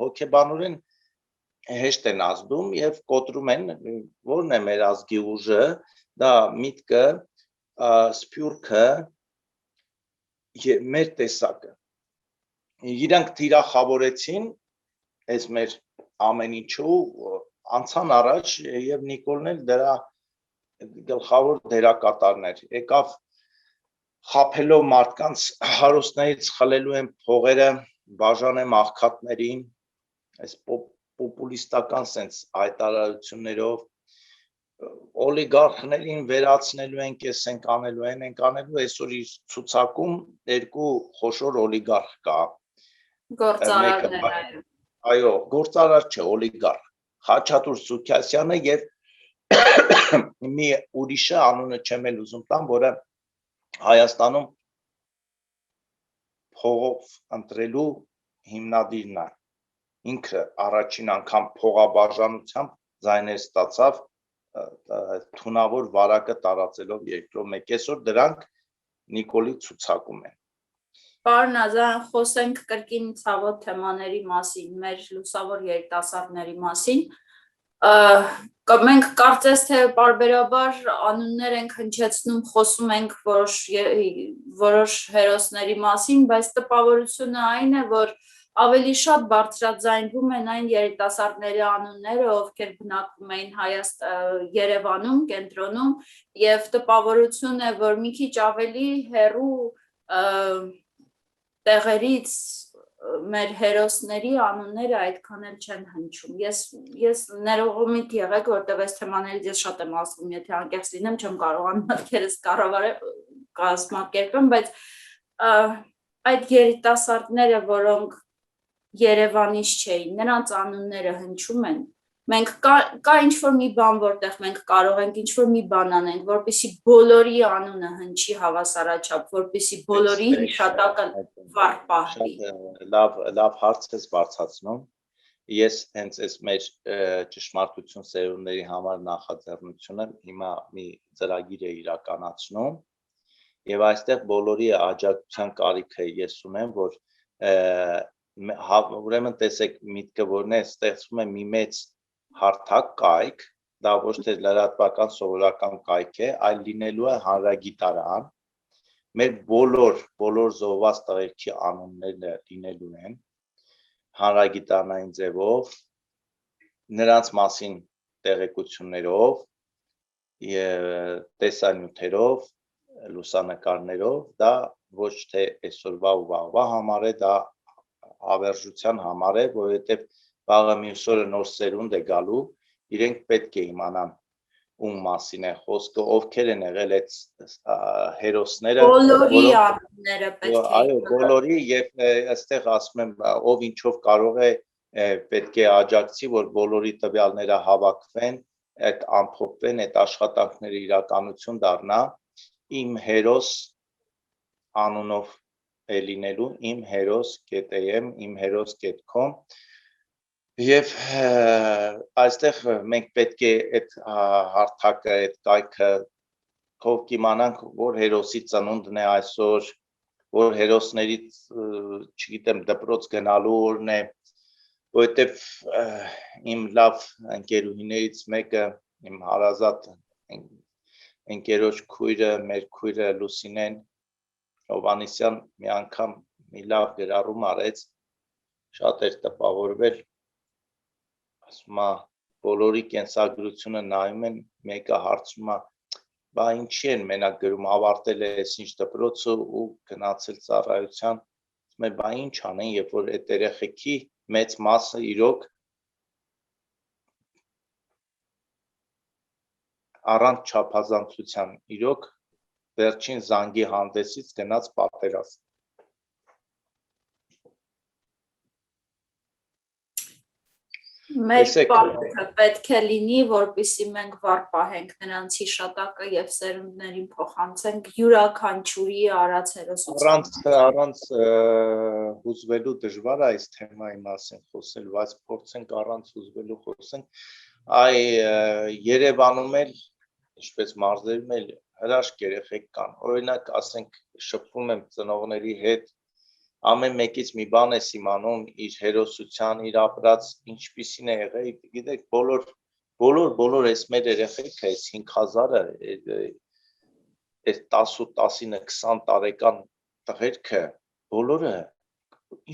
հոգեբանորեն հեշտ են ազդում եւ կոտրում են որն է մեր ազգի ուժը դա միտքը սփյուռքը մեր տեսակը իրանք թիրախավորեցին այս մեր ամեն ինչու անցան առաջ եւ Նիկոլն էլ դրա գլխավոր դերակատարն էր եկավ խափելով մարդկանց հարուստներից խլելու են փողերը բաժանեմ աղքատներին այս պոպուլիստական sense հայտարարություններով օլիգարխներին վերացնելու են կես ենք անելու ենք անելու այսօր իր ցուցակում երկու խոշոր օլիգարխ կա գործարարներ այո գործարար չէ օլիգարխ Խաչատուր Սուքիասյանը եւ մի ուրիշը անունը չեմ էլ ուզում տամ որը Հայաստանում փողով ընտրելու հիմնադիրն է ինքը առաջին անգամ փողաբաժանությամբ ձայներ ստացավ թունավոր վարակը տարածելով երկրով մեկ այսօր դրանք Նիկոլի ցուցակում են Պարոն Ազարյան խոսենք կրկին ցավոտ թեմաների մասին մեր լուսավոր երիտասարդների մասին մենք կարծես թե պարբերաբար անուններ ենք հնչեցնում խոսում ենք որոշ հերոսների մասին բայց տպավորությունը այն է որ ավելի շատ բարձրաձայնվում են այն երիտասարդների անունները, ովքեր բնակվում էին Երևանում, կենտրոնում, եւ տպավորություն է, որ մի քիչ ավելի հեռու տեղերից մեր հերոսների անունները այդքան էլ չեն հնչում։ Ես ներողամիտ եղեք, որտեղ այս թեմաներից ես շատ եմ ասում, եթե անկեղծ լինեմ, չեմ կարողանում մտքերս կազմակերպեմ, բայց այդ երիտասարդները, որոնք Երևանից չէին, նրանց անունները հնչում են։ Մենք կա ինչ-որ մի բան, որտեղ մենք կարող ենք ինչ-որ մի բան անենք, որպեսզի բոլորի անունը հնչի հավասարաչափ, որպեսզի բոլորի հիշատակը վառ պահվի։ Լավ հարց ես բարձրացնում։ Ես հենց այս մեր ճշմարտություն սերունդների համար նախաձեռնությունը հիմա մի ծրագիր է իրականացնում եւ այստեղ բոլորի աջակցության կարիք է ես ունեմ, որ ուրեմն տեսեք միտքը որն է ստեղծվում է մի մեծ հարթակ կայք, դա ոչ թե լրատվական սովորական կայք է, այլ լինելու է հանրագիտարան, մեր բոլոր զոհված տղերքի անունները լինելու են, հանրագիտարանային ձևով, նրանց մասին տեղեկություններով, տեսանյութերով, լուսանկարներով, դա ոչ թե այսօրվա ու վաղվա համար է, դա հավերժության համար է, որովհետև վաղը մյուս օրը նոր սերունդ է գալու, իրենք պետք է իմանան ում մասին է խոսքը, ովքեր են եղել այդ հերոսները, բոլորի անունները պետք է այո, բոլորի եւ այստեղ ասում եմ, ով ինչով կարող է պետք է աջակցի, որ բոլորի տվյալները հավաքվեն, այդ ամփոփվեն, այդ աշխատանքները իրականություն դառնա, իմ հերոս անունով է լինելու, իմ հերոս.am, իմ հերոս.com Եվ այստեղ մենք պետք է այդ հարթակը, այդ կայքը կիմանանք, որ հերոսի ծնունդն է այսօր, որ հերոսներից, չգիտեմ, դպրոց գնալու օրն է, որովհետև իմ լավ ընկերուհիներից մեկը, իմ հարազատ ընկերոջ քույրը, մեր քույրը Լուսինեն Հովանեսյան մի անգամ մի լավ գրառում արեց, շատ էր տպավորվել, ասում է, բոլորի կենսագրությունը նայում են, մեկը հարցում է, բա ինչի են մենակ գրում, ավարտել է ինչ դպրոցը ու գնացել ծառայության, ասում է, բա ինչ անեն, երբ որ այդ երեխեքի մեծ մասը իրոք առանց չափազանցության, իրոք վերջին զանգի հանդեսից գնաց պատերազմ։ Մեր պարտքը պետք է լինի, որպեսզի մենք վառ պահենք նրանց հիշատակը եւ սերունդներին փոխանցենք յուրաքանչյուրի արած հերոսության։ Առանց հուզվելու դժվար է այս թեմայի մասին խոսել, բայց փորձենք առանց հուզվելու խոսենք։ Այ Երևանում էլ, ինչպես մարզերում էլ հրաշք երեխեք կան։ Օրինակ, ասենք, շփվում եմ ծնողների հետ, ամեն մեկից մի բան ես իմանում իր հերոսության, իր ապրած ինչպիսին է եղել, գիտեք, բոլոր այս մեր երեխեքը, այս 5000-ը, այս 10-19-20 տարեկան տղերքը, բոլորը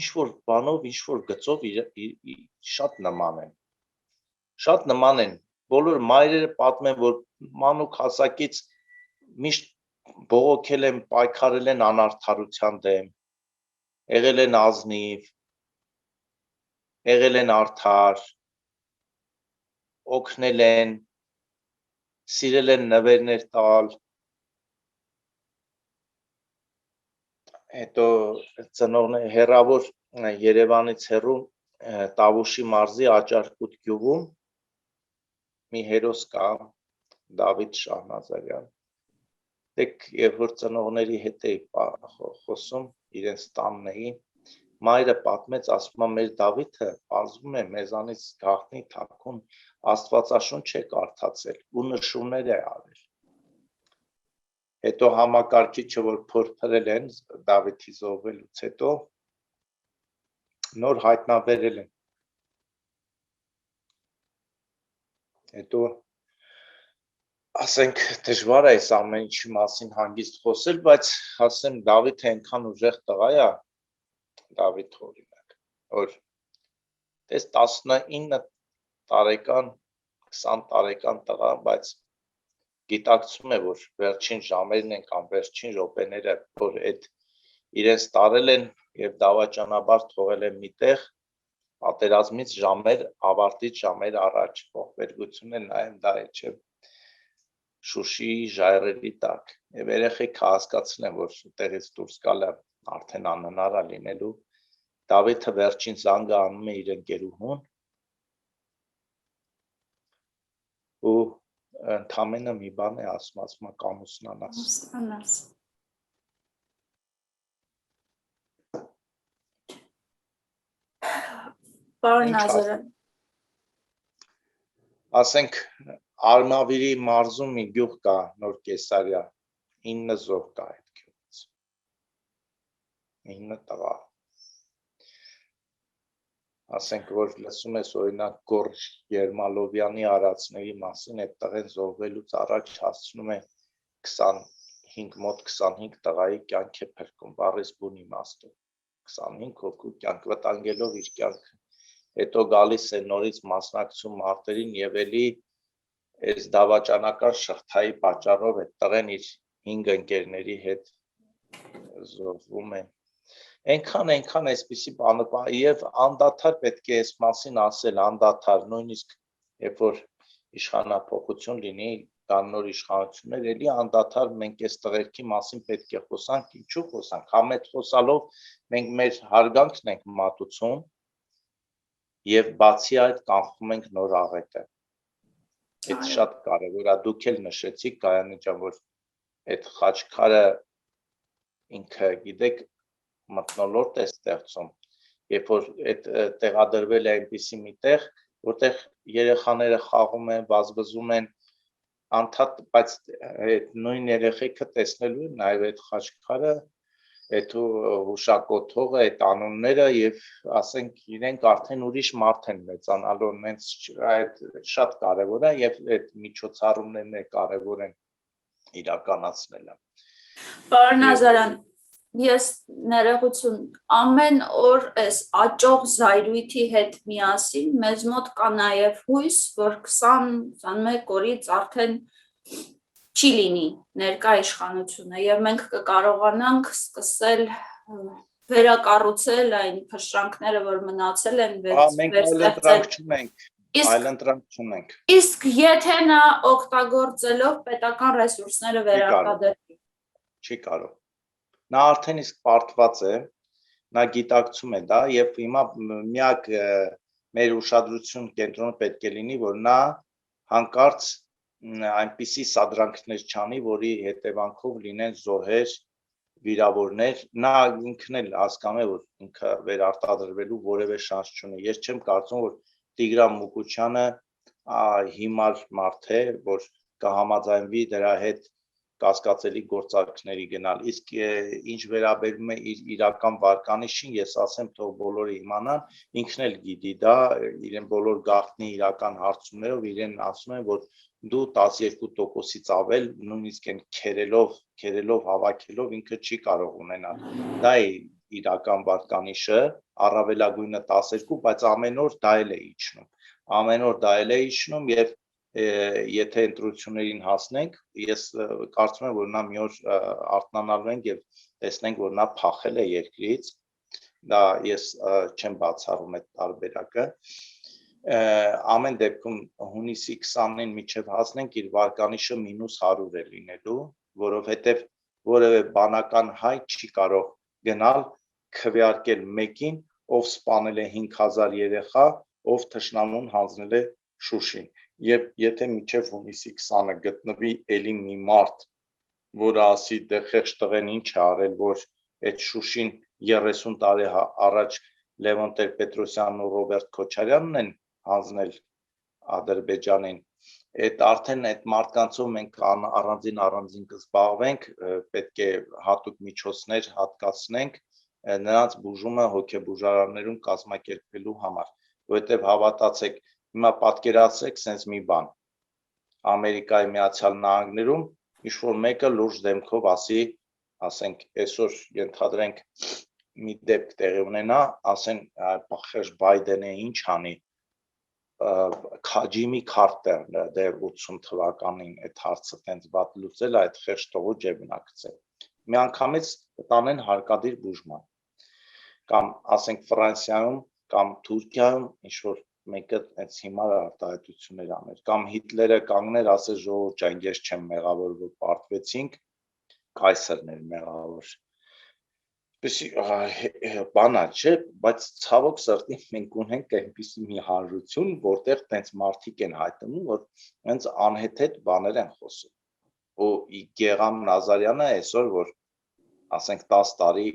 ինչ-որ բանով, ինչ-որ գծով շատ նման են, բոլոր մայրերը պատմեն, որ մանուկ հասակից միշտ բողոքել են, պայքարել են անարդարության դեմ, եղել են ազնիվ, եղել են արդար, օգնել են, սիրել են նվերներ տալ, հետո ծնողներ հեռավոր Երևանից հեռու Տավուշի մարզի Աճարկուտ գյուղում մի հերոս կա, Դավիթ Շահնազարյան, դեք երբ որ ծնողների հետ էի խոսում, իրենց տանն էի, մայրը պատմեց, ասում է, մեր Դավիթը պարզվում է մեզանից գաղտնի թաքուն Աստվածաշունչ է կարդացել ու նշումներ է արել։ Հետո համակարգիչը, որ փորփրել են Դավիթի զոհվելուց հետո, նոր հայտնաբերել են։ Հետո ասենք դժվար է այս ամեն ինչի մասին հանգիստ խոսել, բայց ասեմ Դավիթը այնքան ուժեղ տղա է, Դավիթ օրինակ, որ տես 19 տարեկան, 20 տարեկան տղա, բայց գիտակցում է, որ վերջին ժամերն են կամ վերջին րոպեները, որ այդ իրենց տարել են եւ դավաճանաբար թողել են միտեղ պատերազմից ժամեր, ավարտից ժամեր առաջ, ողբերգություն են նայում դա է, չէ, Շուշիի ժայռերի տակ եւ երեխեքը հասկացել են, որ տեղից դուրս գալը արդեն անհնար է լինելու։ Դավիթը վերջին զանգը անում է իր ընկերուհուն ու ընդամենը մի բան է ասում է կամուսնանաս։ Պարոն Ազարյան, ասենք Արմավիրի մարզում մի գյուղ կա Նոր Կեսարիա, 9 զոհ կա այդ գյուղից, 9 տղա, ասենք որ լսում ես օրինակ Գորժ Երմալովյանի արածների մասին, այդ տղեն զոհվելուց առաջ հասցնում է 25 տղայի կյանք է փրկում, բառից բուն իմաստով, 25 հոգու կյանք վտանգելով իր կյանքը, հետո գալիս է նորից մասնակցում մարտերին եւ էլի այս դավաճանական շղթայի պատճառով այդ տղեն իր 5 ընկերների հետ զոհվում է։ Այնքան այսպիսի բանը եւ անդադար պետք է այս մասին ասել, անդադար, նույնիսկ երբ որ իշխանապողություն լինի, կան նոր իշխանություններ, էլի անդադար մենք այս տղերքի մասին պետք է խոսանք, ինչու խոսանք, համետ խոսալով մենք մեր հարգանքն ենք մատուցում, եւ բացի այդ կանխում ենք նոր աղետը։ Այդ շատ կարևոր է, դուք էլ նշեցիք Գայանե ջան, որ այդ խաչքարը ինքը գիտեք մթնոլորտ է ստեղծում, երբ որ այդ տեղադրվել է այնպիսի մի տեղ, որտեղ երեխաները խաղում են, վազվզում են, անդադ, բայց այդ նույն երեխեքը տեսնելու են նաև այդ խաչքարը, այդ հուշակոթողը, այդ անունները եւ ասենք իրենք արդեն ուրիշ մարդ են մեծանալու, նենց այդ շատ կարեւոր է եւ այդ միջոցառումներն կարեւոր են իրականացնելը։ Պարոն Ազարյան, ես ներողություն, ամեն օր այս աճող զայրույթի հետ միասին մեզ մոտ կա նաև հույս, որ 20-21 օրից արդեն չի լինի ներկա իշխանությունը եւ մենք կկարողանանք սկսել վերակառուցել այն փշրանքները, որ մնացել են, այլընտրանք չունենք։ Իսկ եթե նա օգտագործելով պետական ռեսուրսները վերարտադրի, չի կարող։ Նա արդեն իսկ պարտված է, նա գիտակցում է դա եւ հիմա միակ մեր ուշադրություն կենտրոնը պետք է լինի, որ նա հանկարծ այնպիսի սադրանքներ չանի, որի հետևանքով լինեն զոհեր, վիրավորներ, նա ինքն էլ հասկանում է, որ ինքը վերարտադրվելու որևէ շանս չունի։ Ես չեմ կարծում, որ Տիգրան Մուկուչյանը հիմար մարդ է, որ կհամաձայնվի դրա հետ կասկածելի գործարքների գնալ, իսկ ինչ վերաբերում է իր իրական վարկանիշին, ես ասեմ, թող բոլորը իմանան, ինքն էլ գիտի դա, իրեն բոլոր գաղտնի իրական հարցումներով իրեն ասում են, որ դու 12%-ից ավել, նույնիսկ են քերելով հավաքելով ինքը չի կարող ունենալ։ Դա է իրական վարկանիշը, առավելագույնը 12, բայց ամեն օր դա էլ է իջնում։ Ամեն օր դա էլ է իջնում եւ եթե ընտրություններին հասնենք, ես կարծում եմ, որ նա մի օր արթնանալու ենք եւ տեսնենք, որ նա փախել է երկրից, դա ես չեմ բացառում այդ տարբերակը, ամեն դեպքում հունիսի 20-ին միջև հասնենք իր վարկանիշը -100 է լինելու, որովհետեւ որևէ բանական հայ չի կարող գնալ քվեարկել մեկին, ով սպանել է 5000 երեխա, ով թշնամուն հանձնել է Շուշին։ Եվ եթե միջև հունիսի 20-ը գտնվի էլի մի մարդ, որը ասի դե խեղճ տղեն ինչ է արել, որ այդ Շուշին 30 տարի առաջ Լևոն Տեր-Պետրոսյանն ու Ռոբերտ Քոչարյանն են հանձնել Ադրբեջանին, այդ արդեն այդ մարդկանցով մենք առանձին կզբաղվենք, պետք է հատուկ միջոցներ հատկացնենք նրանց բուժումը հոգեբուժարաններում կազմակերպելու համար, որովհետև հավատացեք, հիմա պատկերացրեք sense մի բան, Ամերիկայի Միացյալ Նահանգներում ինչ-որ մեկը լուրջ դեմքով ասի, ասենք, այսօր ենթադրենք մի դեպք տեղի ունենա, ասեն, խեղճ Բայդենը ինչ անի, Ջիմի Քարտերը դեռ 80 թվականին այդ հարցը տենց վատ լուծել, այդ խեղճ տողու ջեբն ակցել։ Միանգամից տանեն հարկադիր բուժման։ Կամ ասենք Ֆրանսիայում կամ Թուրքիայում ինչ-որ մեկը այս հիմար արտահայտություններ աներ, կամ Հիտլերը կանգներ ասեր ժողովուրդ ջան, ես չեմ մեղավոր, որ պարտվեցինք, կայսրն էր մեղավոր։ Բանա չէ, բայց ցավոք սրտի մենք ունենք այնպիսի մի հանրություն, որտեղ տենց մարդիկ են հայտնվում, որ հենց անհեթեթ բաներ են խոսում։ Ու Գեգամ Նազարյանը այսօր, որ ասենք 10 տարի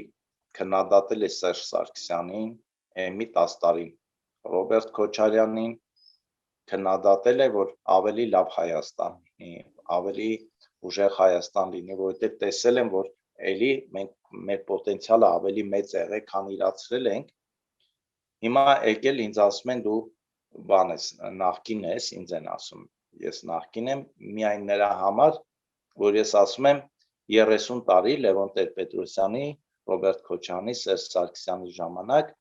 քննադատել է Սերժ Սարգսյանին, մի 10 տարի Ռոբերտ Քոչարյանին քննադատել է, որ ավելի լավ Հայաստան լինի, ավելի ուժեղ Հայաստան լինի, որովհետև տեսել են, որ էլի մենք մեր պոտենցիալը ավելի մեծ է եղել, քան իրացրել ենք։ Հիմա եկել ինձ ասում են դու բան ես, նախկին ես, ինձ են ասում, ես նախկին եմ, միայն նրա համար, որ ես ասում եմ 30 տարի Լևոն Տեր-Պետրոսյանի, Ռոբերտ Քոչարյանի, Սերժ Սարգսյանի ժամանակ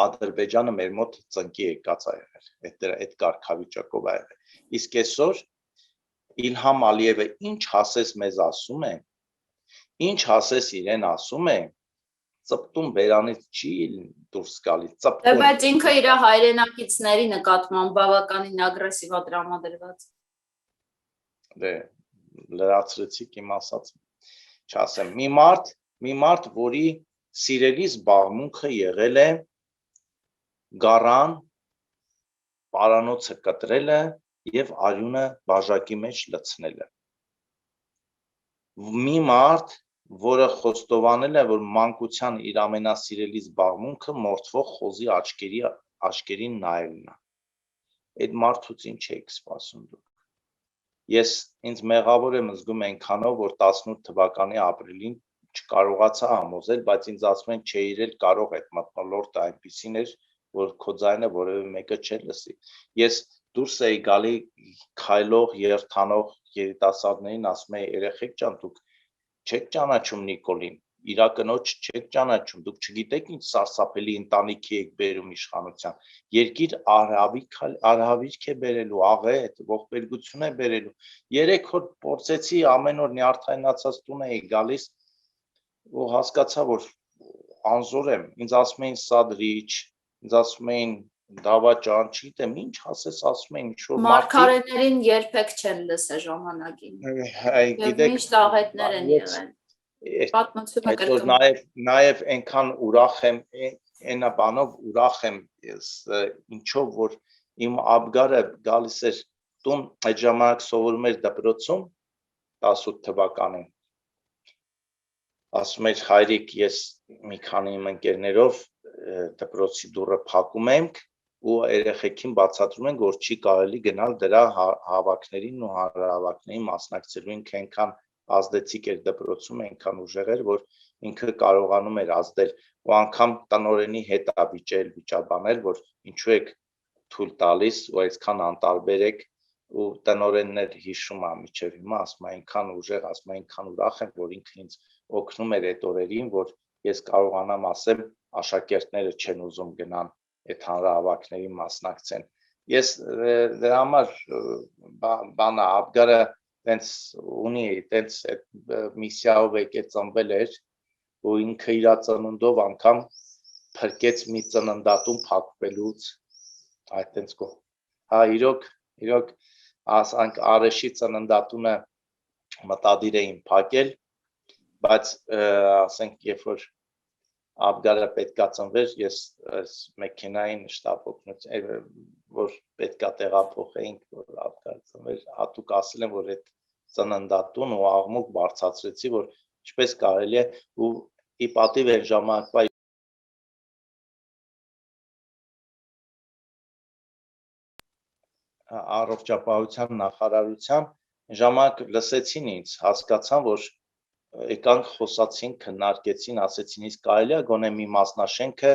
Ադրբեջանը մեր մոտ ծնկի եկած է եղել, այդ կարգավիճակով է եղել։ Իսկ այսօր Իլհամ Ալիևը ինչ ասես մեզ ասում է, ինչ ասես իրեն ասում է, ծպտում բերանից չի դուրս գալիս, ծպտում։ Բայց ինքը իր հայրենակիցների նկատմամբ բավականին ագրեսիվ է տրամադրված։ Դե լրացրեցիք իմ ասած, չասեմ, մի մարդ, որի սիրելի զբաղմունքը եղել է գառան պարանոցը կտրելը եւ արյունը բաժակի մեջ լցնելը մի մարդ որը խոստովանել է որ մանկության իր ամենասիրելի զբաղմունքը մորթվող խոզի աչքերին նայելն է այդ մարդուց ինչ եք սպասում դուք ես ինձ մեղավոր եմ զգում այնքանով որ 18 թվականի ապրիլին չկարողացա համոզել բայց ինձ ասում են չէ իրել կարող այդ մթնոլորտը այնպեսին էր որ քո ձայնը որևէ մեկը չէր լսի ես դուրս էի գալի քայլող երթանող երիտասարդներին ասում էի երեխեք ջան դուք չեք ճանաչում Նիկոլին իրա կնոջ չեք ճանաչում դուք չգիտեք ինչ սարսափելի ընտանիքի եք բերում իշխանության երկիր արհավիրք է բերելու աղետ ողբերգություն է բերելու 3 օր փորձեցի ամեն օր նյարդայնացած տուն էի գալիս ու հասկացա որ անզոր եմ ինձ ասում էին սադրիչ ինձ ասում էին դավաճան չգիտեմ ինչ ասես ասում էին ինչ որ մարգարեներին երբեք չեն լսել ժամանակին գիտեք միշտ աղետներ են եղել պատմությունը կրկնում նաև այնքան ուրախ եմ այնա բանով ուրախ եմ ես ինչով որ իմ աբգարը գալիս էր տուն այդ ժամանակ սովորում էր դպրոցում 18 թվականին ասում էր հայրիկ ես մի քանի իմ ընկերներով դպրոցի դուռը փակում ենք ու երեխեքին բացատրում ենք որ չի կարելի գնալ դրա հավաքներին ու հանրահավաքներին մասնակցելու ինքը այնքան ազդեցիկ էր դպրոցում այնքան ուժեղ էր որ ինքը կարողանում էր ազդել ու անգամ տնօրենի հետ վիճել վիճաբանել որ ինչու եք թույլ տալիս ու այսքան անտարբեր եք ու տնօրենն էր հիշում ամիջև հիմա ասում այնքան ուժեղ ասում այնքան ուրախ եմ որ ինքը ինձ օգնում էր այդ օրերին որ ես կարողանամ ասեմ աշակերտները չեն ուզում գնան այդ հանրահավաքների մասնակցեն ես դրա համար բանը աբգարը տենց ունի տենց այդ միսիայով եկել ծնվել էր ու ինքը իր ծնունդով անգամ փրկեց մի ծննդատուն փակվելուց այդ տենց կո հա իրոք ասանք Արեշի ծննդատունը մտադիր էին փակել բայց ասենք երբ որ աբգարը պետքա ծնվեր ես մեքենային շտապ օգնություն որ պետքա տեղափոխեինք որ աբգարը ծնվեր հատուկ ասել եմ որ այդ ծննդատուն ու աղմուկ բարձրացրեցի որ ինչպես կարելի է ու ի պատիվ այն ժամանակվա առողջապահության նախարարության ժամանակ լսեցին ինձ հասկացան որ եկանք խոսացին քննարկեցին ասեցին իսկ կարելի է գոնե մի մասնաշենքը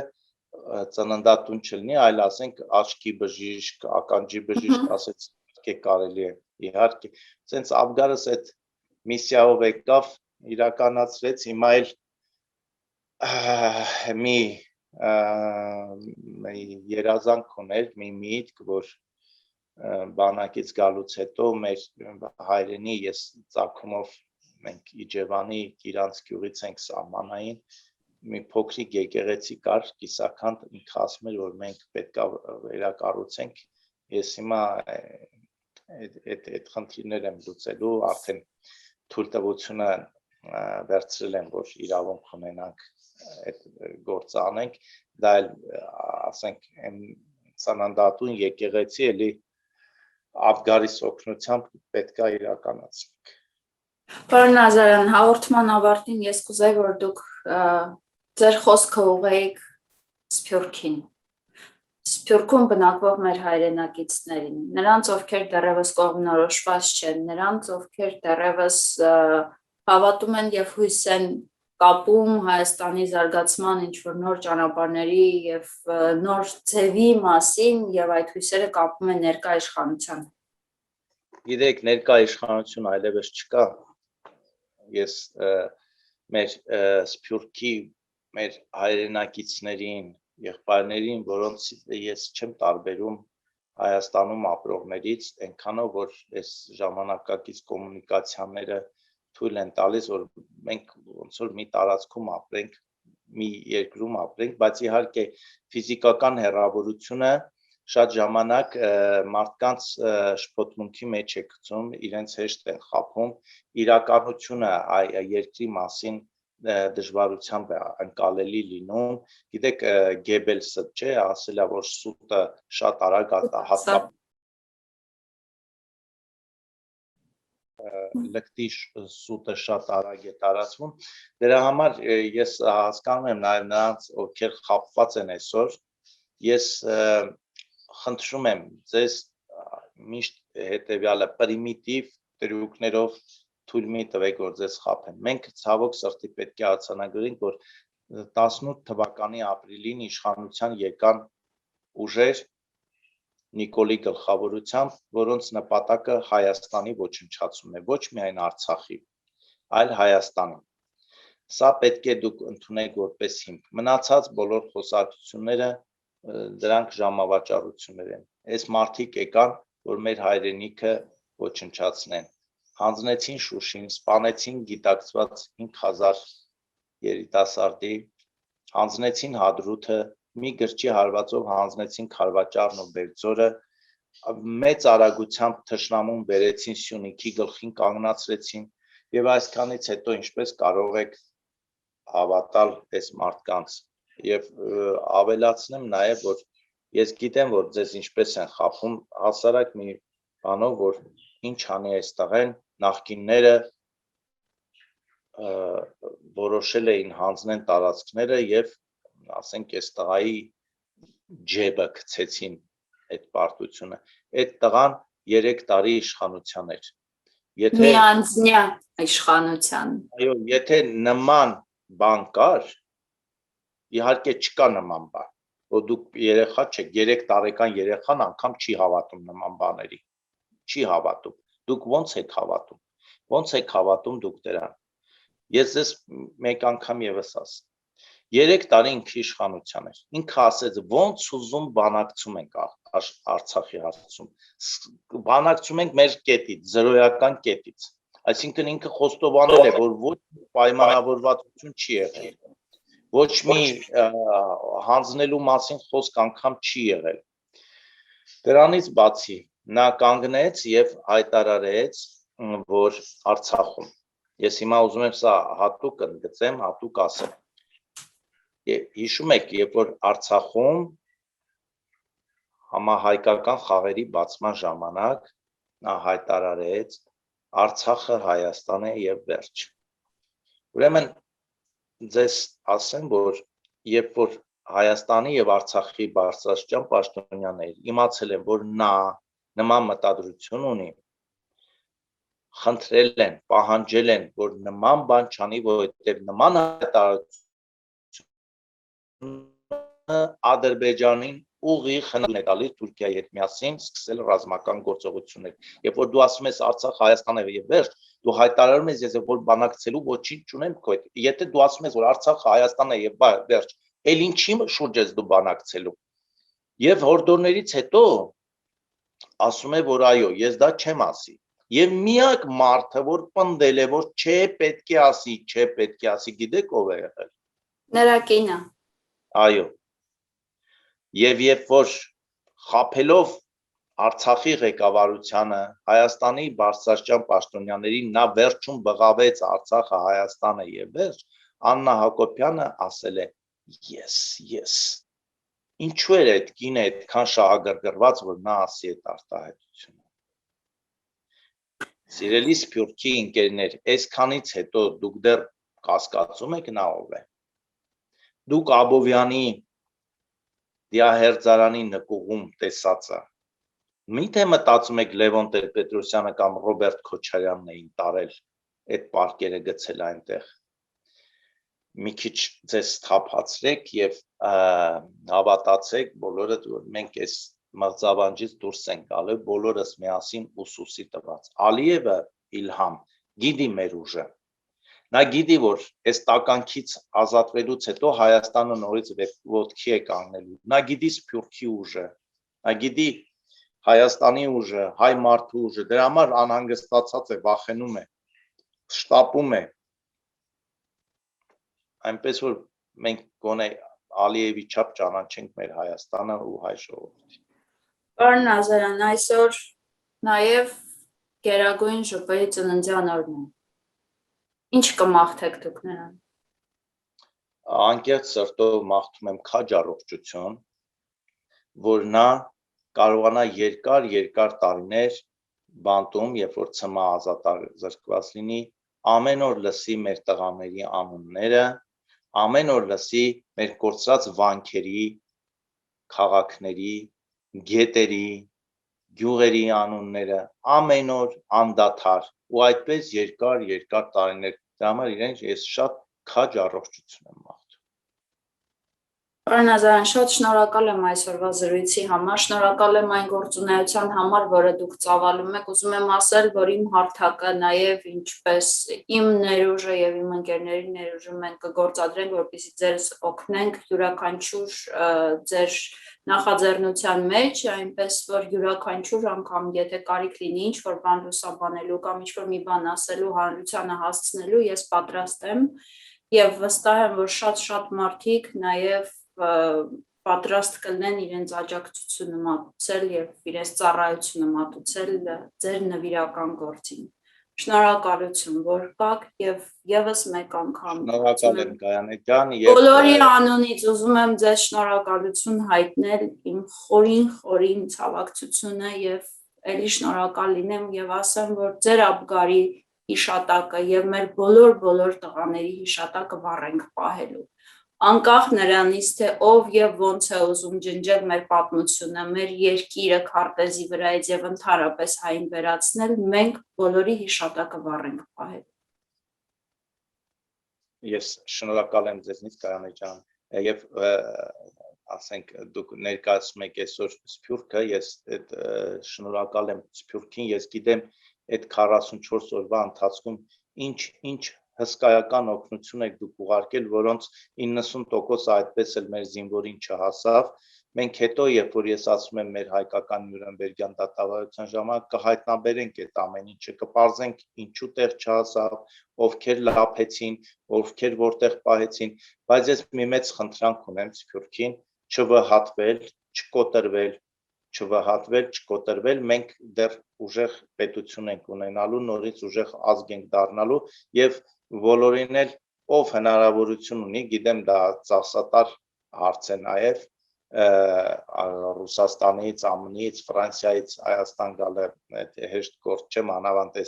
ծննդատուն չլինի այլ ասենք աչքի բժիշկ ականջի բժիշկ ասեցին կարելի է իհարկե ցենց աբգարս այդ միսիայով եկավ իրականացրեց հիմա էլ մի երազանք ուներ մի միտք որ բանակից գալուց հետո մեր հայրենի ես ցակումով մենք Իջևանի Գիրանց գյուղից ենք սահմանային մի փոքրիկ եկեղեցի կար կիսաքանդ ինքը ասում էր որ մենք պետք է վերակառուցենք ես հիմա այդ խնդիրներ եմ լուծելու արդեն թույլտվությունը վերցրել եմ որ իրավունք ունենանք այդ գործը անենք դա էլ ասենք ծննդատուն եկեղեցի էլի աբգարի օգնությամբ պետք է իրականացնենք Պարոն Նազարյան, հաղորդման ավարտին ես կուզեի, որ դուք ձեր խոսքը ուղղեիք Սփյուռքին, Սփյուռքում բնակվող մեր հայրենակիցներին, նրանց, ովքեր դեռևս կողմնորոշված չեն, նրանց, ովքեր դեռևս հավատում են և հույս են կապում Հայաստանի զարգացման ինչ-որ նոր ճանապարհների և նոր ձևի մասին և այդ հույսերը կապում են ներկա իշխանության։ Գիտեք, ներկա իշխանություն այլևս չկա ես մեր Սփյուռքի մեր հայրենակիցներին եղբայրներին որոնց ես չեմ տարբերում Հայաստանում ապրողներից այնքանով որ այս ժամանակակից կոմունիկացիաները թույլ են տալիս որ մենք ոնց որ մի տարածքում ապրենք մի երկրում ապրենք բայց իհարկե ֆիզիկական հեռավորությունը շատ ժամանակ մարդկանց շփոթմունքի մեջ է գցում, իրենց հեշտ են խաբում, իրականությունը երկրի մասին դժվարությամբ է անցալելի լինում։ Գիտեք, Գեբելսը չէ, ասել է, որ սուտը շատ արագ հատկապես լկտի սուտը շատ արագ է տարածվում։ Դրա համար ես հասկանում եմ նաև նրանց, ովքեր խաբված են այսօր, ես խնդրում եմ ձեզ միշտ հետևյալը պրիմիտիվ տրյուկներով թույլ մի տվեք, որ ձեզ խաբեն։ Մենք ցավոք սրտի պետք է արձանագրենք, որ 18 թվականի ապրիլին իշխանության եկան ուժեր Նիկոլի գլխավորությամբ, որոնց նպատակը Հայաստանի ոչնչացումն է, ոչ միայն Արցախի, այլ Հայաստանի։ Սա պետք է դուք ընդունեք որպես հիմք։ Մնացած բոլոր խոսակցությունները դրանք ժամավաճառություններ են։ Այս մարդիկ եկան, որ մեր հայրենիքը ոչնչացնեն։ Հանձնեցին Շուշին, սպանեցին գիտակցված 5000 երիտասարդի, հանձնեցին Հադրութը, մի գրչի հարվածով հանձնեցին Քարվաճարն ու Բերձորը, մեծ արագությամբ թշնամուն բերեցին Սյունիքի գլխին կանգնացրեցին, եւ այսքանից հետո ինչպես կարող եք հավատալ այս մարդկանց։ Եվ ավելացնեմ նաեւ, որ ես գիտեմ, որ ձեզ ինչպես են խափում, հասարակ մի բանով, որ ինչ անի այստեղ են նախկինները որոշել էին հանձնեն տարածքները եւ ասենք այս տղայի ջեբը գցեցին այդ պարտությունը։ Այդ տղան 3 տարի իշխանության էր։ Եթե միանձնյա իշխանության։ Այո, եթե նման բան կար, իհարկե չկա նման բան։ Որ դուք երեխա չեք, 3 տարեկան երեխան անգամ չի հավատում նման բաների։ Չի հավատում։ Դուք ո՞նց եք հավատում։ Ո՞նց եք հավատում դուք դրան։ Ես ձեզ մեկ անգամ եւս ասեմ։ 3 տարի ինքը իշխանության էր։ Ինքը ասեց, ոնց ուզում բանակցում ենք Արցախի հարցում։ Բանակցում ենք մեր կետից, զրոյական կետից։ Այսինքն ինքը խոստովանել է, որ ոչ պայմանավորվածություն չի եղել։ Ոչ մի հանձնելու մասին խոսք անգամ չի եղել։ Դրանից բացի նա կանգնեց եւ հայտարարեց, որ Արցախում Ես հիմա ուզում եմ սա հատուկ ընդգծեմ, հատուկ ասեմ։ Հիշում եք, երբ որ Արցախում համահայկական խաղերի բացման ժամանակ նա հայտարարեց Արցախը Հայաստան է եւ վերջ։ Ուրեմն ձեզ ասեմ, որ երբ որ Հայաստանի եւ Արցախի բարձրաստիճան պաշտոնյաներ իմացել են, որ նա նման մտադրություն ունի, խնդրել են, պահանջել են, որ նման բան չանի, որովհետև նման Ադրբեջանին ուղիղ խնդրում է տալիս Թուրքիայի հետ միասին սկսել ռազմական գործողություններ։ Երբ որ դու ասում ես Արցախ Հայաստան է եւ վերջ, դու հայտարարում ես, ես որ բանակցելու ոչինչ չունեմ քո հետ։ Եթե դու ասում ես, որ Արցախը Հայաստան է եւ վերջ, ել ինչի շուրջ ես դու բանակցելու։ Եվ հորդորներից հետո ասում է, որ այո, ես դա չեմ ասի։ Եվ միակ մարդը, որ պնդել է, որ չէ պետք է ասի, չէ պետք է ասի, գիտեք ով է եղել։ Նրա կինը։ Այո։ Եվ երբ որ խափելով Արցախի ղեկավարությանը, Հայաստանի բարձրաստիճան պաշտոնյաներին նա վերջում բղավեց Արցախը Հայաստանը եւ վերջ, Աննա Հակոբյանը ասել է. Ես։ Ինչու էր այդ կինը այդքան շահագրգռված, որ նա ասի այդ արտահայտությունը։ Սիրելի Սփյուռքի ընկերներ, այսքանից հետո դուք դեռ կասկածում եք նա ով է։ Դուք Աբովյանի Դիահերձարանի նկուղում տեսածը։ Միթե մտածում եք Լևոն Տեր-Պետրոսյանը կամ Ռոբերտ Քոչարյանն էին տարել այդ պարկերը գցել այնտեղ։ Մի քիչ ձեզ թափացրեք եւ հավատացեք բոլորդ, որ մենք այս մղձավանջից դուրս ենք գալու, բոլորս միասին ուսուսի տված։ Ալիևը Իլհամ գիտի մեր ուժը։ Նա գիտի, որ այս տականքից ազատվելուց հետո Հայաստանը նորից ոտքի է կանգնելու։ Նա գիտի Սփյուռքի ուժը։ Նա գիտի Հայաստանի ուժը, հայ մարդու ուժը, դրա համար անհանգստացած է, վախենում է, շտապում է։ Այնպես որ մենք գոնե Ալիևի չափ ճանաչենք մեր Հայաստանը ու հայ ժողովրդին։ Պարոն Նազարյան, այսօր նաև Գերագույն ԺՊ-ի ծննդյան օրն է։ Ինչ կմաղթեք դուք նրան։ անկեղծ սրտով մաղթում եմ քաջ առողջություն, որ նա կարողանա երկար տարիներ բանտում, երբ որ ցմահ ազատազրկված լինի, ամեն օր լսի մեր տղաների անունները, ամեն օր լսի մեր կորցրած վանքերի, քաղաքների, գետերի, գյուղերի անունները, ամեն օր անդադար ու այդպես երկար տարիներ, դրա համար իրեն ես շատ քաջ առողջություն եմ մաղթում։ Պարոն Ազարյան, շատ շնորհակալ եմ այսօրվա զրույցի համար, շնորհակալ եմ այն գործունեության համար, որը դուք ծավալում եք, ուզում եմ ասել, որ իմ հարթակը նաև ինչպես իմ ներուժը եւ իմ ընկերների ներուժը մենք կգործադրենք, որպեսզի ձեզ օգնենք յուրաքանչյուր ձեր նախաձեռնության մեջ, այնպես որ յուրաքանչյուր անգամ եթե կարիք լինի ինչ-որ բան լուսաբանելու կամ ինչ-որ մի բան ասելու, հանրությանը հասցնելու, ես պատրաստ եմ եւ վստահ եմ, որ շատ մարդիկ նաև պատրաստ կլինեն իրենց աջակցությունը մատուցել եւ իրենց ծառայությունը մատուցել ձեր նվիրական գործին։ Շնորհակալություն, որ կաք եւ եւս մեկ անգամ Շնորհակալ եմ Գայանե ջան եւ բոլորի անունից ուզում եմ ձեզ շնորհակալություն հայտնել իմ խորին ցավակցությունը եւ ելի շնորհակալ լինեմ եւ ասեմ, որ ձեր ապգարի հիշատակը եւ մեր բոլոր տղաների հիշատակը վառենք պահելու։ Անկախ նրանից, թե ով եւ ոնց է ուզում ջնջել մեր պատմությունը, մեր երկիրը քարտեզի վրայից եւ ընդհանրապես հային վերացնել, մենք բոլորի հիշատակը վառենք պահելու։ Ես շնորհակալ եմ ձեզնից Գայանե ջան եւ ասենք դուք ներկայացնում եք այսօր Սփյուռքը, ես այդ շնորհակալ եմ Սփյուռքին, ես գիտեմ այդ 44 օրվա ընթացքում ինչ հսկայական օգնություն եք դուք ուղարկել, որոնց 90% այդպես էլ մեր զինվորին չհասավ։ Մենք հետո, երբ որ ես ասում եմ մեր հայկական Նյուրնբերգյան դատավարության ժամանակ կհայտնաբերենք այդ ամեն ինչը, կպարզենք ինչու տեղ չհասավ, ովքեր լափեցին, ովքեր որտեղ պահեցին, բայց ես մի մեծ խնդրանք ունեմ Սփյուռքին, չկոտրվել, մենք դեռ ուժեղ պետություն ենք ունենալու, նորից ուժեղ ազգ ենք դառնալու եւ բոլորին էլ ով հնարավորություն ունի, գիտեմ դա ծախսատար հարց է նաեւ Ռուսաստանից, ԱՄՆ-ից, Ֆրանսիայից Հայաստան գալը հեշտ գործ չէ, մանավանդ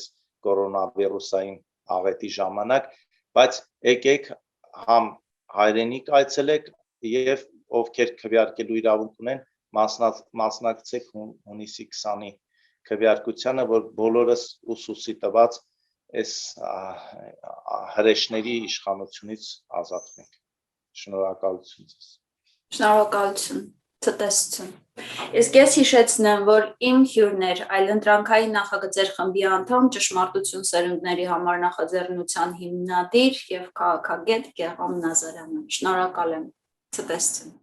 կորոնավիրուսային աղետի ժամանակ, բայց եկեք համ հայրենիք այցելեք եւ ովքեր քվեարկելու իրավունք ունեն, մասնակցեք հունիսի 20-ի քվեարկությանը, որ բոլորս ուսուսի տված այս հրեշների իշխանությունից ազատվենք։ Շնորհակալություն ձեզ։ Շնորհակալություն, ցտեսություն։ Իսկ ես հիշեցնեմ, որ իմ հյուրներ այլընտրանքային նախագծեր խմբի անդամ ճշմարտություն սերունդների համար նախաձեռնության հիմնադիր եւ քաղաքագետ Գեղամ Նազարյանը։ Շնորհակալ եմ, ցտեսություն։